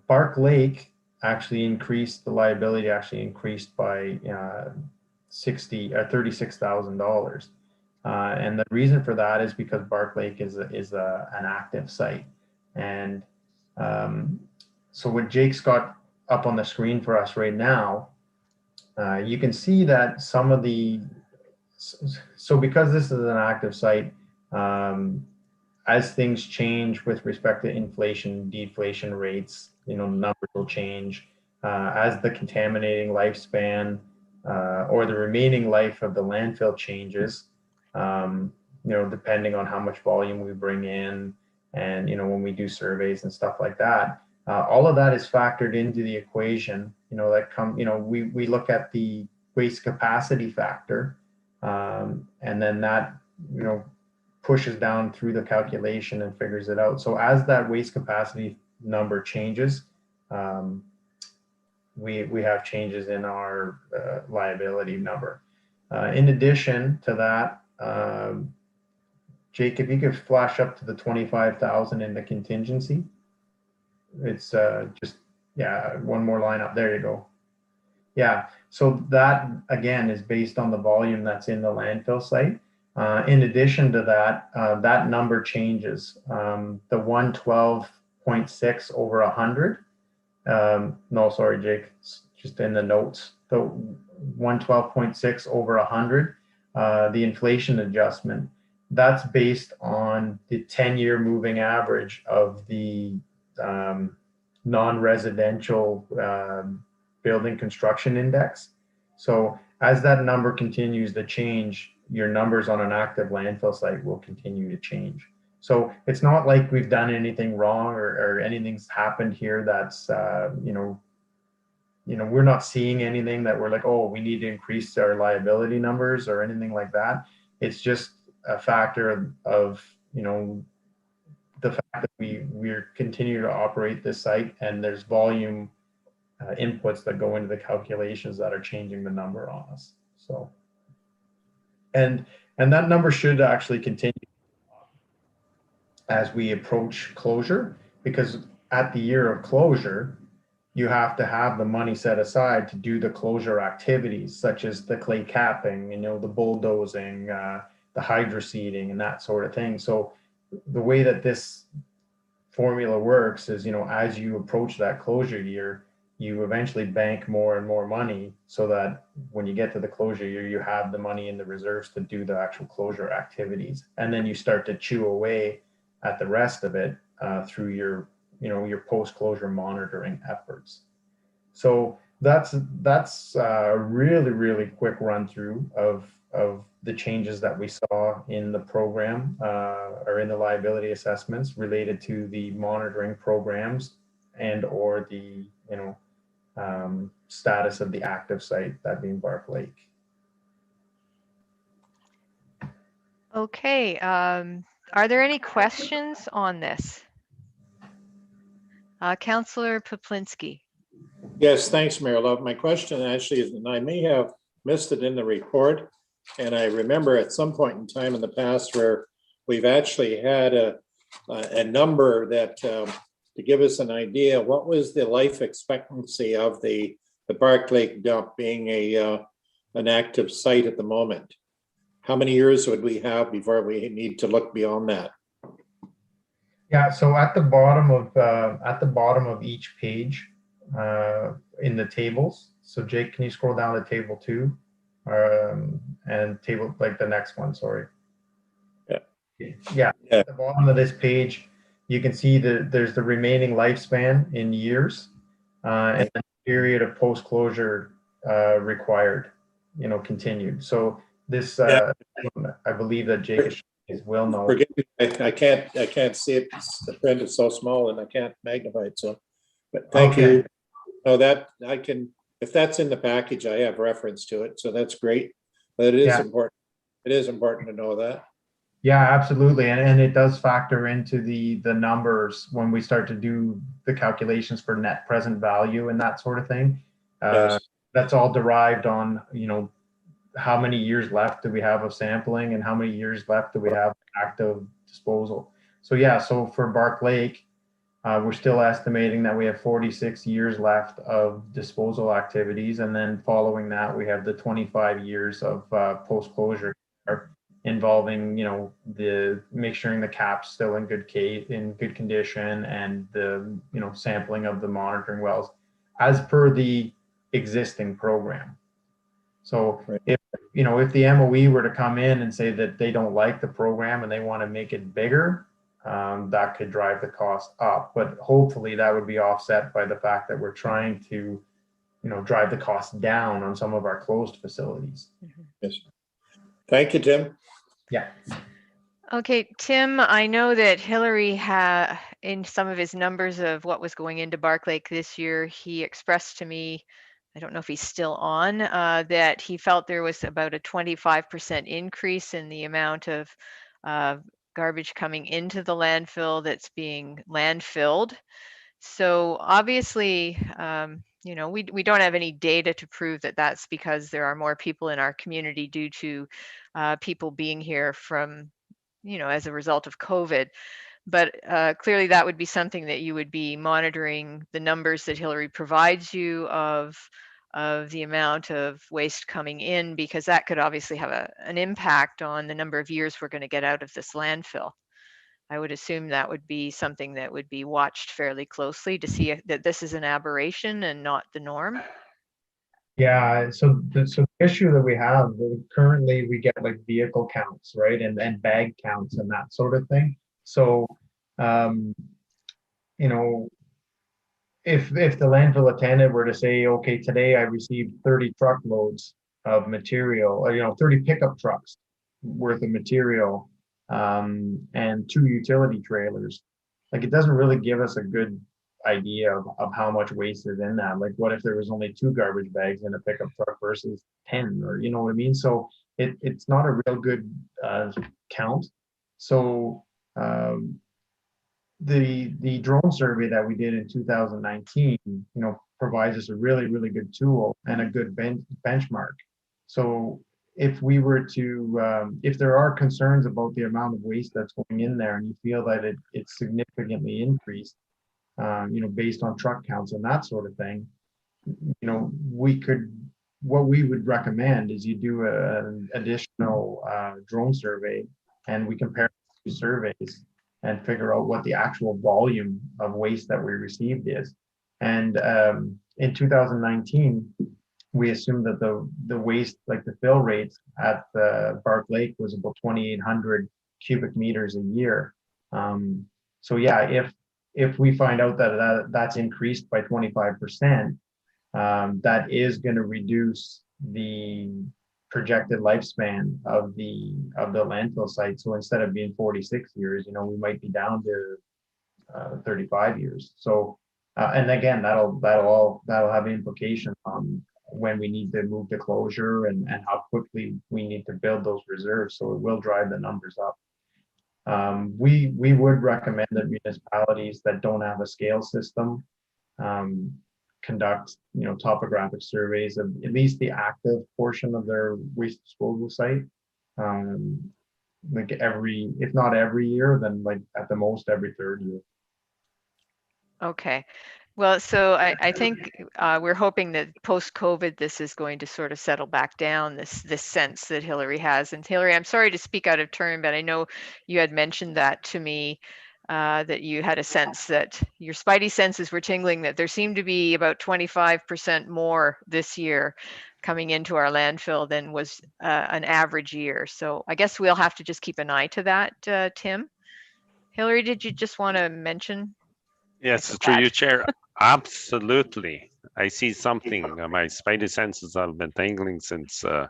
Bark Lake actually increased, the liability actually increased by $36,000. And the reason for that is because Bark Lake is an active site. And so what Jake's got up on the screen for us right now, you can see that some of the, so because this is an active site, as things change with respect to inflation, deflation rates, numbers will change. As the contaminating lifespan or the remaining life of the landfill changes, depending on how much volume we bring in, and when we do surveys and stuff like that, all of that is factored into the equation. We look at the waste capacity factor, and then that pushes down through the calculation and figures it out. So as that waste capacity number changes, we have changes in our liability number. In addition to that, Jake, if you could flash up to the 25,000 in the contingency. It's one more line up. There you go. Yeah, so that again is based on the volume that's in the landfill site. In addition to that, that number changes. The 112.6 over 100. No, sorry, Jake, it's just in the notes. The 112.6 over 100, the inflation adjustment, that's based on the 10-year moving average of the non-residential building construction index. So as that number continues to change, your numbers on an active landfill site will continue to change. So it's not like we've done anything wrong or anything's happened here that's, we're not seeing anything that we're like, oh, we need to increase our liability numbers or anything like that. It's just a factor of the fact that we're continue to operate this site, and there's volume inputs that go into the calculations that are changing the number on us. So, and that number should actually continue as we approach closure, because at the year of closure, you have to have the money set aside to do the closure activities, such as the clay capping, the bulldozing, the hydroseeding, and that sort of thing. So the way that this formula works is, as you approach that closure year, you eventually bank more and more money so that when you get to the closure year, you have the money in the reserves to do the actual closure activities. And then you start to chew away at the rest of it through your post-closure monitoring efforts. So that's a really, really quick run through of the changes that we saw in the program or in the liability assessments related to the monitoring programs and or the status of the active site, that being Bark Lake. Okay, are there any questions on this? Councillor Poplinski. Yes, thanks, Mayor Love. My question actually is, and I may have missed it in the report, and I remember at some point in time in the past where we've actually had a number that to give us an idea, what was the life expectancy of the Bark Lake dump being an active site at the moment? How many years would we have before we need to look beyond that? Yeah, so at the bottom of each page, in the tables. So Jake, can you scroll down to table 2? And table, like the next one, sorry. Yeah. Yeah. Yeah. At the bottom of this page, you can see that there's the remaining lifespan in years, and the period of post-closure required, continued. So this, I believe that Jake is well known. Forgive me, I can't see it. The print is so small and I can't magnify it. So, but thank you. Oh, that I can, if that's in the package, I have reference to it. So that's great. But it is important. It is important to know that. Yeah, absolutely. And it does factor into the numbers when we start to do the calculations for net present value and that sort of thing. Yes. That's all derived on, how many years left do we have of sampling and how many years left do we have active disposal. So yeah, so for Bark Lake, we're still estimating that we have 46 years left of disposal activities. And then following that, we have the 25 years of post-closure involving, the make sure the cap's still in good condition, and the, sampling of the monitoring wells as per the existing program. So if the MOE were to come in and say that they don't like the program and they want to make it bigger, that could drive the cost up. But hopefully that would be offset by the fact that we're trying to, drive the cost down on some of our closed facilities. Yes. Thank you, Tim. Yeah. Okay, Tim, I know that Hillary had, in some of his numbers of what was going into Bark Lake this year, he expressed to me, I don't know if he's still on, that he felt there was about a 25% increase in the amount of garbage coming into the landfill that's being landfilled. So obviously, we don't have any data to prove that that's because there are more people in our community due to people being here from, as a result of COVID. But clearly that would be something that you would be monitoring the numbers that Hillary provides you of the amount of waste coming in, because that could obviously have an impact on the number of years we're going to get out of this landfill. I would assume that would be something that would be watched fairly closely to see that this is an aberration and not the norm. Yeah, so the issue that we have currently, we get like vehicle counts, right, and bag counts and that sort of thing. So, if the landfill attendant were to say, okay, today I received 30 truckloads of material, or 30 pickup trucks worth of material, and 2 utility trailers, like it doesn't really give us a good idea of how much waste is in that. Like, what if there was only 2 garbage bags in a pickup truck versus 10, or you know what I mean? So it's not a real good count. So the drone survey that we did in 2019, provides us a really, really good tool and a good benchmark. So if we were to, if there are concerns about the amount of waste that's going in there and you feel that it's significantly increased, based on truck counts and that sort of thing, what we would recommend is you do an additional drone survey, and we compare 2 surveys and figure out what the actual volume of waste that we received is. And in 2019, we assumed that the waste, like the fill rates at the Bark Lake, was about 2,800 cubic meters a year. So yeah, if we find out that that's increased by 25%, that is going to reduce the projected lifespan of the landfill site. So instead of being 46 years, we might be down to 35 years. So and again, that'll have implications on when we need to move to closure and how quickly we need to build those reserves. So it will drive the numbers up. We would recommend that municipalities that don't have a scale system conduct, topographic surveys of at least the active portion of their waste disposal site, like if not every year, then like at the most every 3rd year. Okay. Well, so I think we're hoping that post-COVID, this is going to sort of settle back down, this sense that Hillary has. And Hillary, I'm sorry to speak out of turn, but I know you had mentioned that to me that you had a sense that your spidey senses were tingling, that there seemed to be about 25% more this year coming into our landfill than was an average year. So I guess we'll have to just keep an eye to that, Tim. Hillary, did you just want to mention? Yes, through you, Chair. Absolutely. I see something. My spidey senses have been tingling since, I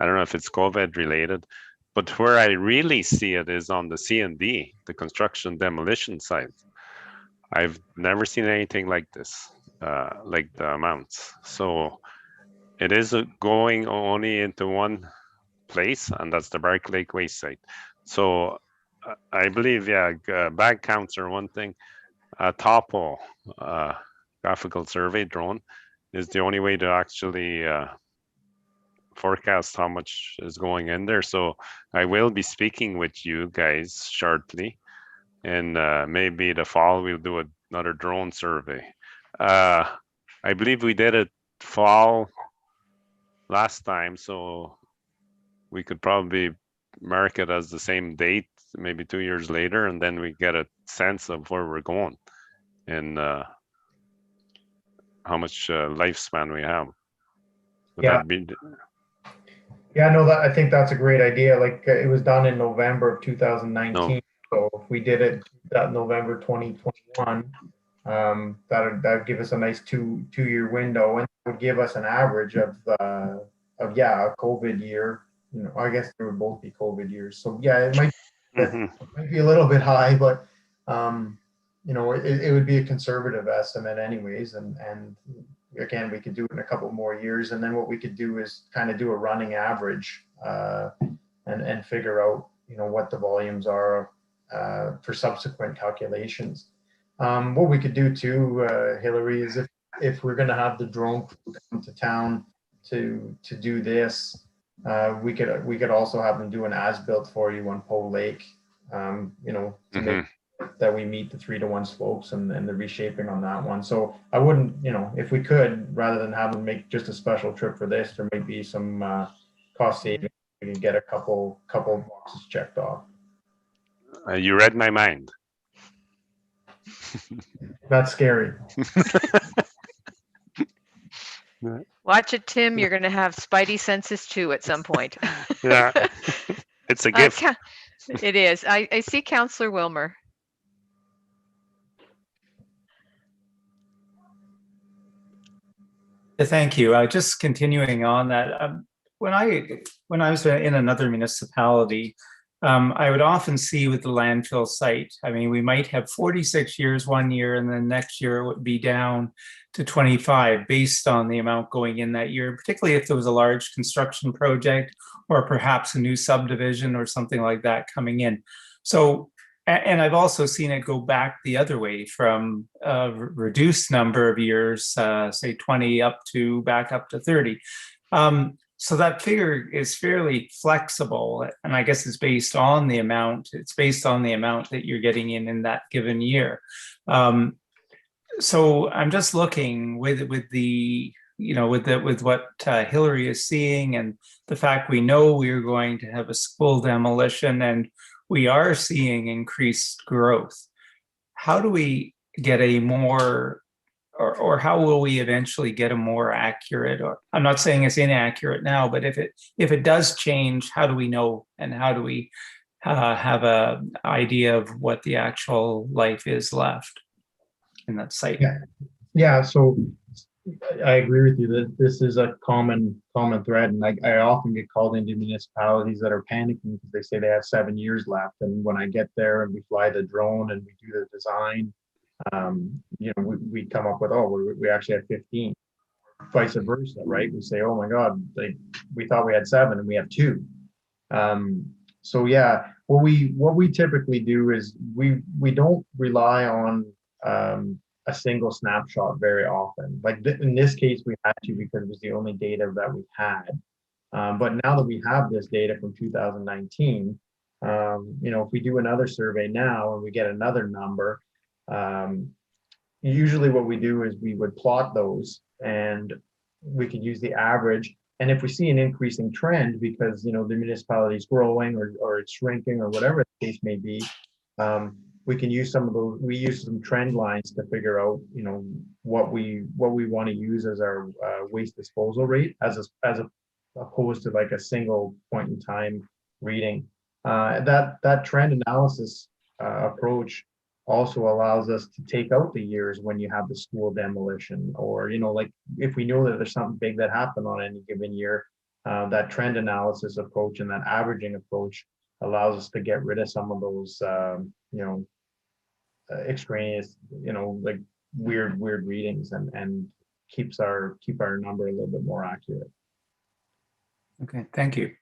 don't know if it's COVID related, but where I really see it is on the C&D, the construction demolition site. I've never seen anything like this, like the amounts. So it is going only into one place, and that's the Paw Lake waste site. So I believe, yeah, bag counts are one thing. A topo graphical survey drone is the only way to actually forecast how much is going in there. So I will be speaking with you guys shortly, and maybe the fall we'll do another drone survey. I believe we did it fall last time, so we could probably mark it as the same date, maybe 2 years later, and then we get a sense of where we're going and how much lifespan we have. Would Yeah. that be? Yeah, no, I think that's a great idea. Like it was done in November of 2019. So if we did it that November 2021, that'd give us a nice two-year window, and would give us an average of a COVID year. You know, I guess they would both be COVID years. So yeah, it might be a little bit high, but you know, it would be a conservative estimate anyways. And again, we could do it in a couple more years, and then what we could do is kind of do a running average and figure out, you know, what the volumes are for subsequent calculations. What we could do too, Hillary, is if we're going to have the drone crew come to town to do this, we could also have them do an as-built for you on Paw Lake, you know, to make that we meet the 3-to-1 slopes and the reshaping on that one. So I wouldn't, you know, if we could, rather than have them make just a special trip for this, there might be some cost savings. We can get a couple boxes checked off. You read my mind. That's scary. Watch it, Tim. You're going to have spidey senses too at some point. Yeah, it's a gift. It is. I see Councillor Wilmer. Thank you. Just continuing on that, when I was in another municipality, I would often see with the landfill site, I mean, we might have 46 years one year, and then next year it would be down to 25 based on the amount going in that year, particularly if there was a large construction project or perhaps a new subdivision or something like that coming in. So, and I've also seen it go back the other way from a reduced number of years, say 20 back up to 30. So that figure is fairly flexible, and I guess it's based on the amount. It's based on the amount that you're getting in that given year. So I'm just looking with the, you know, with what Hillary is seeing, and the fact we know we're going to have a school demolition, and we are seeing increased growth. How do we get a more, or how will we eventually get a more accurate, or I'm not saying it's inaccurate now, but if it does change, how do we know, and how do we have a idea of what the actual life is left in that site? Yeah. So I agree with you that this is a common thread, and I often get called into municipalities that are panicking because they say they have 7 years left, and when I get there and we fly the drone and we do the design, you know, we come up with, oh, we actually have 15. Vice versa, right? We say, oh my God, like we thought we had 7 and we have 2. So yeah, what we typically do is we don't rely on a single snapshot very often. Like in this case, we had to because it was the only data that we had. But now that we have this data from 2019, you know, if we do another survey now and we get another number, usually what we do is we would plot those, and we could use the average. And if we see an increasing trend because, you know, the municipality is growing or it's shrinking or whatever the case may be, we can use some of those, we use some trend lines to figure out, you know, what we want to use as our waste disposal rate as opposed to like a single point in time reading. That trend analysis approach also allows us to take out the years when you have the school demolition, or, you know, like if we know that there's something big that happened on any given year, that trend analysis approach and that averaging approach allows us to get rid of some of those, you know, extraneous, you know, like weird readings, and keep our number a little bit more accurate. Okay, thank you.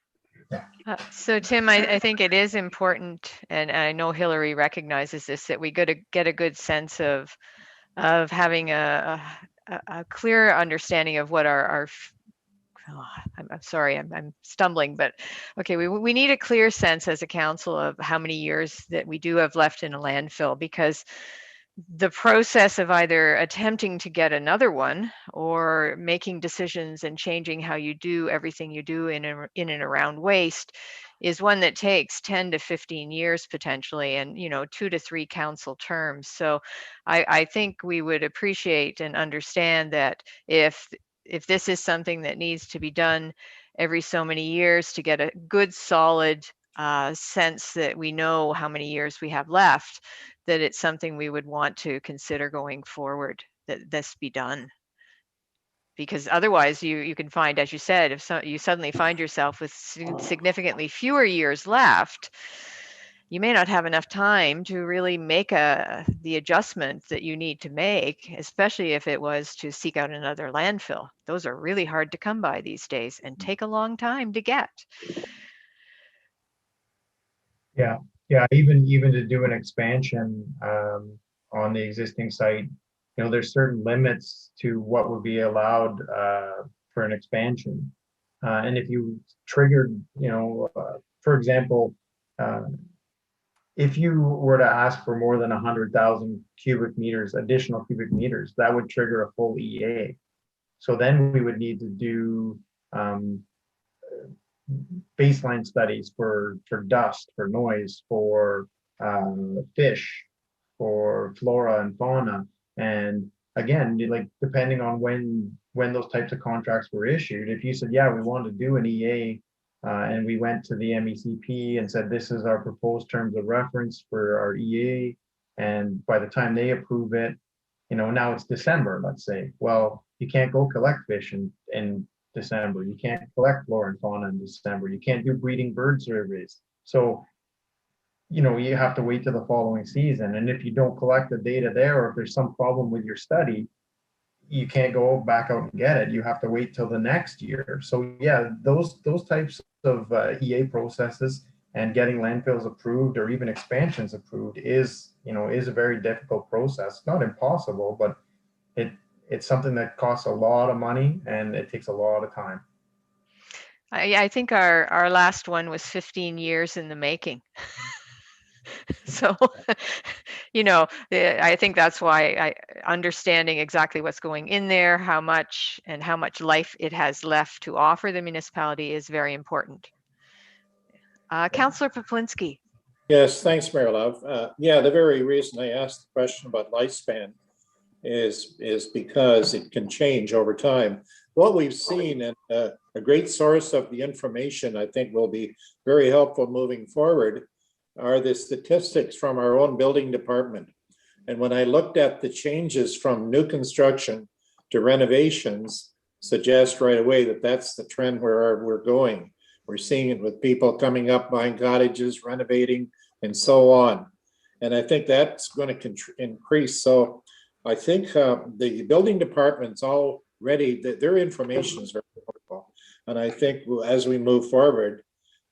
So Tim, I think it is important, and I know Hillary recognizes this, that we got to get a good sense of having a clear understanding of what our I'm sorry, I'm stumbling, but okay, we need a clear sense as a council of how many years that we do have left in a landfill, because the process of either attempting to get another one or making decisions and changing how you do everything you do in and around waste is one that takes 10 to 15 years potentially, and, you know, 2 to 3 council terms. So I think we would appreciate and understand that if this is something that needs to be done every so many years to get a good solid sense that we know how many years we have left, that it's something we would want to consider going forward, that this be done. Because otherwise you can find, as you said, if you suddenly find yourself with significantly fewer years left, you may not have enough time to really make the adjustment that you need to make, especially if it was to seek out another landfill. Those are really hard to come by these days and take a long time to get. Yeah, even to do an expansion on the existing site, you know, there's certain limits to what would be allowed for an expansion. And if you triggered, you know, for example, if you were to ask for more than 100,000 cubic meters, additional cubic meters, that would trigger a full EA. So then we would need to do baseline studies for dust, for noise, for fish, for flora and fauna. And again, like depending on when those types of contracts were issued, if you said, yeah, we want to do an EA, and we went to the MECP and said, this is our proposed terms of reference for our EA, and by the time they approve it, you know, now it's December, let's say. Well, you can't go collect fish in December. You can't collect flora and fauna in December. You can't do breeding bird surveys. So, you know, you have to wait till the following season. And if you don't collect the data there, or if there's some problem with your study, you can't go back out and get it. You have to wait till the next year. So yeah, those types of EA processes and getting landfills approved or even expansions approved is a very difficult process. Not impossible, but it's something that costs a lot of money and it takes a lot of time. I think our last one was 15 years in the making. So, you know, I think that's why understanding exactly what's going in there, how much life it has left to offer the municipality is very important. Councillor Poplinski. Yes, thanks, Mary Love. Yeah, the very reason I asked the question about lifespan is because it can change over time. What we've seen, and a great source of the information I think will be very helpful moving forward, are the statistics from our own building department. And when I looked at the changes from new construction to renovations, suggest right away that that's the trend where we're going. We're seeing it with people coming up, buying cottages, renovating, and so on. And I think that's going to increase. So I think the building department's already, their information is very helpful. And I think as we move forward,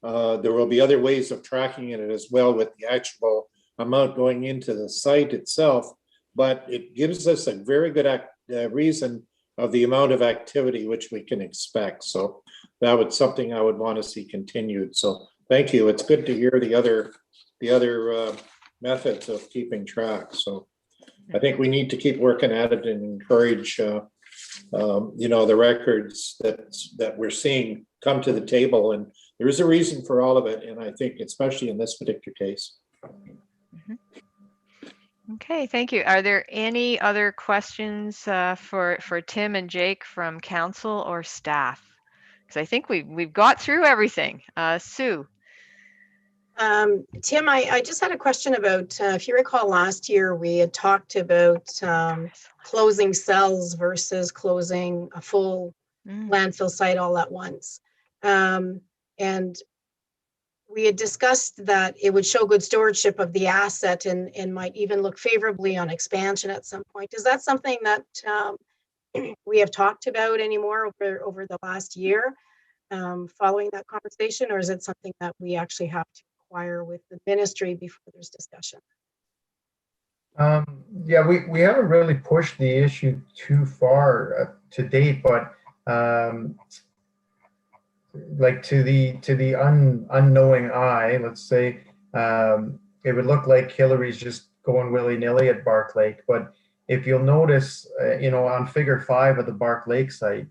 there will be other ways of tracking it as well with the actual amount going into the site itself. But it gives us a very good reason of the amount of activity which we can expect. So that was something I would want to see continued. So thank you. It's good to hear the other methods of keeping track. So I think we need to keep working at it and encourage the records that we're seeing come to the table. And there is a reason for all of it. And I think especially in this particular case. Okay, thank you. Are there any other questions for Tim and Jake from council or staff? Because I think we've got through everything. Sue. Tim, I just had a question about, if you recall last year, we had talked about closing cells versus closing a full landfill site all at once. And we had discussed that it would show good stewardship of the asset and might even look favorably on expansion at some point. Is that something that we have talked about anymore over the last year following that conversation, or is it something that we actually have to inquire with the ministry before there's discussion? Yeah, we haven't really pushed the issue too far to date, but like to the unknowing eye, let's say, it would look like Hillary's just going willy-nilly at Bark Lake. But if you'll notice, on figure 5 of the Bark Lake site,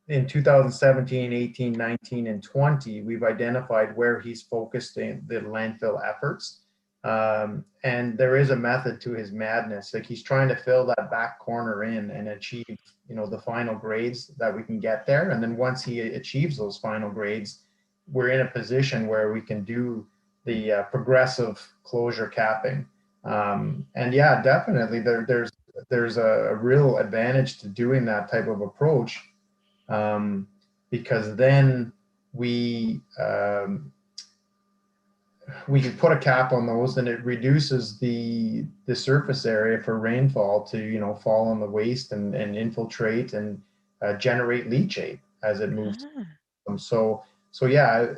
in 2017, 18, 19, and 20, we've identified where he's focused in the landfill efforts. And there is a method to his madness. Like, he's trying to fill that back corner in and achieve, the final grades that we can get there. And then once he achieves those final grades, we're in a position where we can do the progressive closure capping. And yeah, definitely there's a real advantage to doing that type of approach, because then we can put a cap on those, and it reduces the surface area for rainfall to fall on the waste and infiltrate and generate leachate as it moves. So yeah,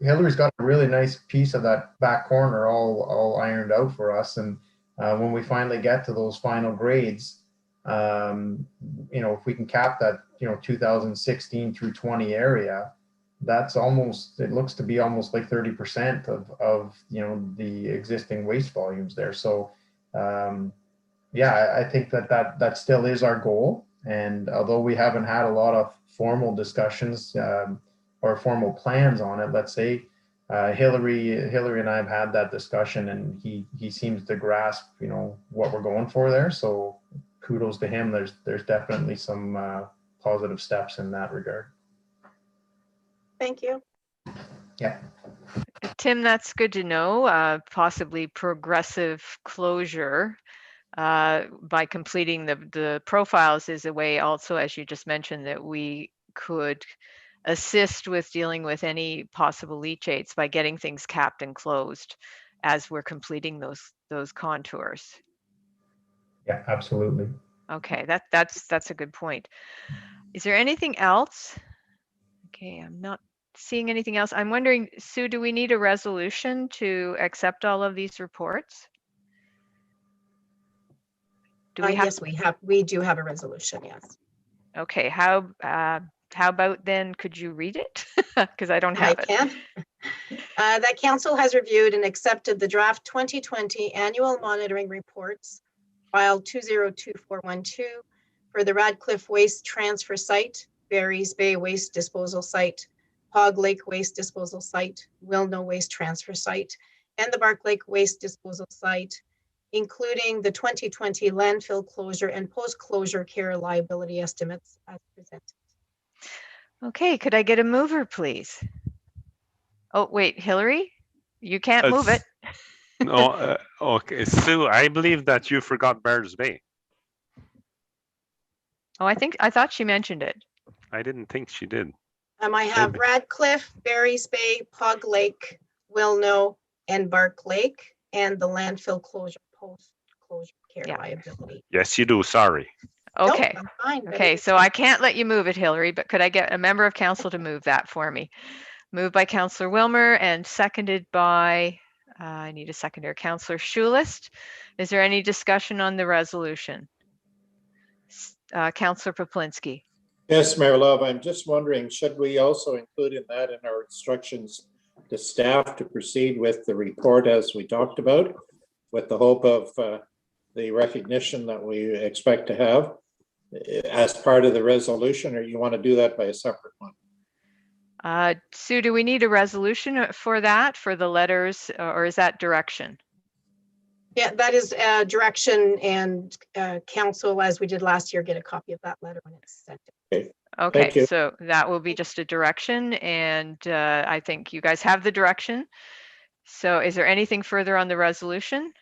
Hillary's got a really nice piece of that back corner all ironed out for us, and when we finally get to those final grades, if we can cap that 2016 through 20 area, that's it looks to be almost like 30% of the existing waste volumes there. So yeah, I think that still is our goal. And although we haven't had a lot of formal discussions or formal plans on it, let's say, Hillary and I have had that discussion, and he seems to grasp what we're going for there. So kudos to him. There's definitely some positive steps in that regard. Thank you. Yeah. Tim, that's good to know. Possibly progressive closure by completing the profiles is a way also, as you just mentioned, that we could assist with dealing with any possible leachates by getting things capped and closed as we're completing those contours. Yeah, absolutely. Okay, that's a good point. Is there anything else? Okay, I'm not seeing anything else. I'm wondering, Sue, do we need a resolution to accept all of these reports? Do we have? Yes, we do have a resolution, yes. Okay, how about then, could you read it? Because I don't have it. I can. That council has reviewed and accepted the draft 2020 annual monitoring reports, file 202412, for the Radcliff Waste Transfer Site, Barry's Bay Waste Disposal Site, Paw Lake Waste Disposal Site, Wilno Waste Transfer Site, and the Bark Lake Waste Disposal Site, including the 2020 landfill closure and post-closure care liability estimates as presented. Okay, could I get a mover, please? Oh, wait, Hillary, you can't move it. No, okay, Sue, I believe that you forgot Bears Bay. Oh, I thought she mentioned it. I didn't think she did. I have Maybe. Radcliff, Barry's Bay, Pug Lake, Wilno, and Bark Lake, and the landfill closure post-closure care liability. Yes, you do. Sorry. Okay. Nope, I'm fine. Okay, so I can't let you move it, Hillary, but could I get a member of council to move that for me? Moved by Councillor Wilmer and seconded by, I need a seconder, Councillor Schulist. Is there any discussion on the resolution? Councillor Poplinski. Yes, Mayor Love, I'm just wondering, should we also include in that in our instructions to staff to proceed with the report as we talked about, with the hope of the recognition that we expect to have as part of the resolution, or you want to do that by a separate one? Sue, do we need a resolution for that, for the letters, or is that direction? Yeah, that is direction, and council, as we did last year, get a copy of that letter when it's sent. Okay, Thank you. so that will be just a direction, and I think you guys have the direction. So is there anything further on the resolution?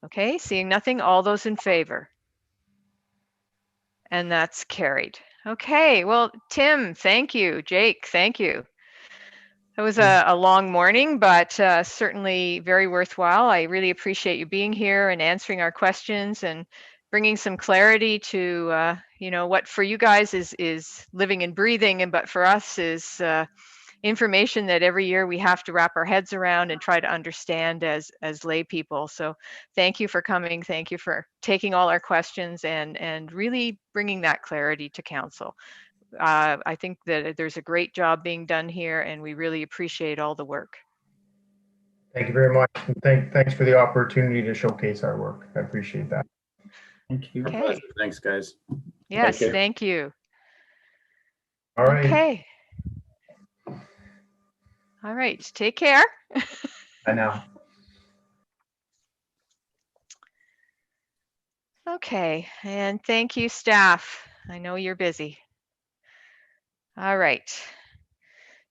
Okay, seeing nothing, all those in favor? And that's carried. Okay, well, Tim, thank you. Jake, thank you. It was a long morning, but certainly very worthwhile. I really appreciate you being here and answering our questions and bringing some clarity to, you know, what for you guys is living and breathing, and but for us is information that every year we have to wrap our heads around and try to understand as lay people. So thank you for coming. Thank you for taking all our questions and really bringing that clarity to council. I think that there's a great job being done here, and we really appreciate all the work. Thank you very much. And thanks for the opportunity to showcase our work. I appreciate that. Thank you. Okay. Pleasure. Thanks, guys. Yes, you. thank you. All right. Okay. All right, take care. Bye now. Okay, and thank you, staff. I know you're busy. All right.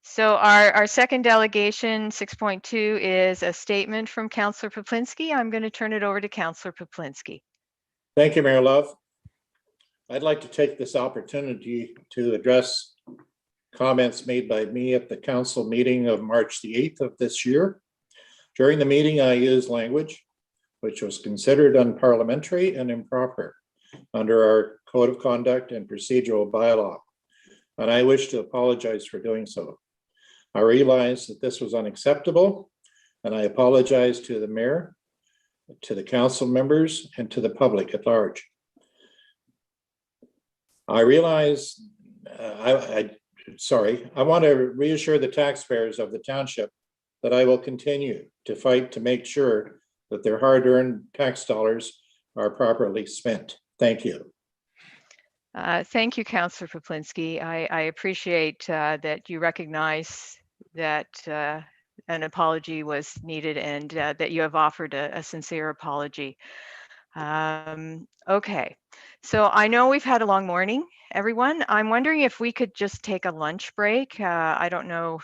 So our second delegation, 6.2, is a statement from Councillor Poplinski. I'm going to turn it over to Councillor Poplinski. Thank you, Mayor Love. I'd like to take this opportunity to address comments made by me at the council meeting of March the 8th of this year. During the meeting, I used language which was considered unparliamentary and improper under our Code of Conduct and Procedural Bylaw, and I wish to apologize for doing so. I realize that this was unacceptable, and I apologize to the mayor, to the council members, and to the public at large. I realize, I want to reassure the taxpayers of the township that I will continue to fight to make sure that their hard-earned tax dollars are properly spent. Thank you. Thank you, Councillor Poplinski. I appreciate that you recognize that an apology was needed and that you have offered a sincere apology. Okay, so I know we've had a long morning, everyone. I'm wondering if we could just take a lunch break. I don't know,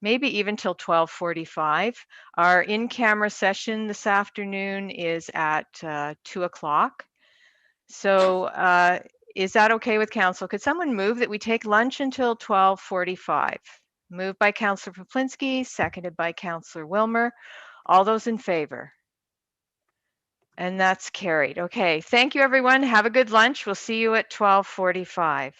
maybe even till 12:45. Our in-camera session this afternoon is at 2 o'clock. So is that okay with council? Could someone move that we take lunch until 12:45? Moved by Councillor Poplinski, seconded by Councillor Wilmer. All those in favor? And that's carried. Okay, thank you, everyone. Have a good lunch. We'll see you at 12:45.